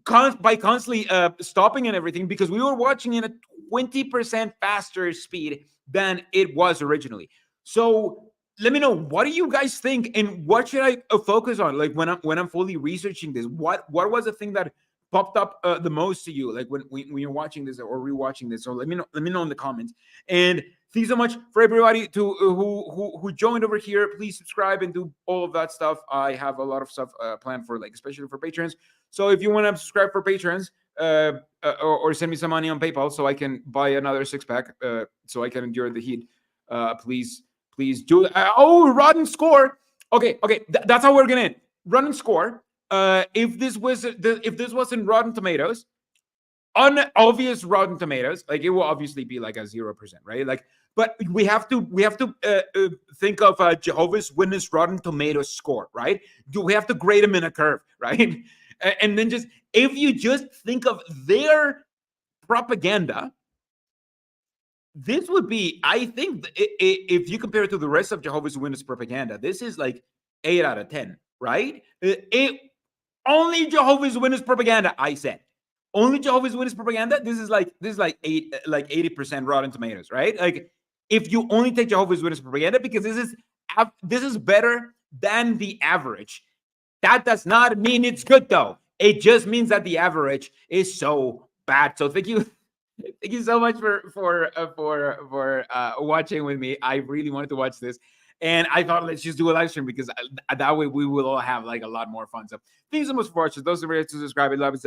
by constantly stopping and everything, because we were watching in a 20% faster speed than it was originally. So let me know, what do you guys think, and what should I focus on? Like when I'm fully researching this, what was the thing that popped up the most to you, like when you're watching this or rewatching this? So let me know in the comments. And thank you so much for everybody to who joined over here. Please subscribe and do all of that stuff. I have a lot of stuff planned for, like, especially for patrons. So if you want to subscribe for patrons, or send me some money on PayPal so I can buy another 6-pack, so I can endure the heat, please do it. Rotten score. Okay, that's how we're gonna end. Rotten score. If this wasn't Rotten Tomatoes, obvious Rotten Tomatoes, like, it will obviously be like a 0%, right? Like, but we have to think of Jehovah's Witness Rotten Tomatoes score, right? We have to grade them in a curve, right? And then just, if you just think of their propaganda, this would be, I think, if you compare it to the rest of Jehovah's Witness propaganda, this is like 8 out of 10, right? Only Jehovah's Witness propaganda, I said. Only Jehovah's Witness propaganda, this is like 80% Rotten Tomatoes, right? Like, if you only take Jehovah's Witness propaganda, because this is better than the average. That does not mean it's good, though. It just means that the average is so bad. So thank you. Thank you so much for watching with me. I really wanted to watch this, and I thought, let's just do a live stream, because that way we will all have like a lot more fun. So thank you so much for watching. Those who are ready to subscribe, I love it.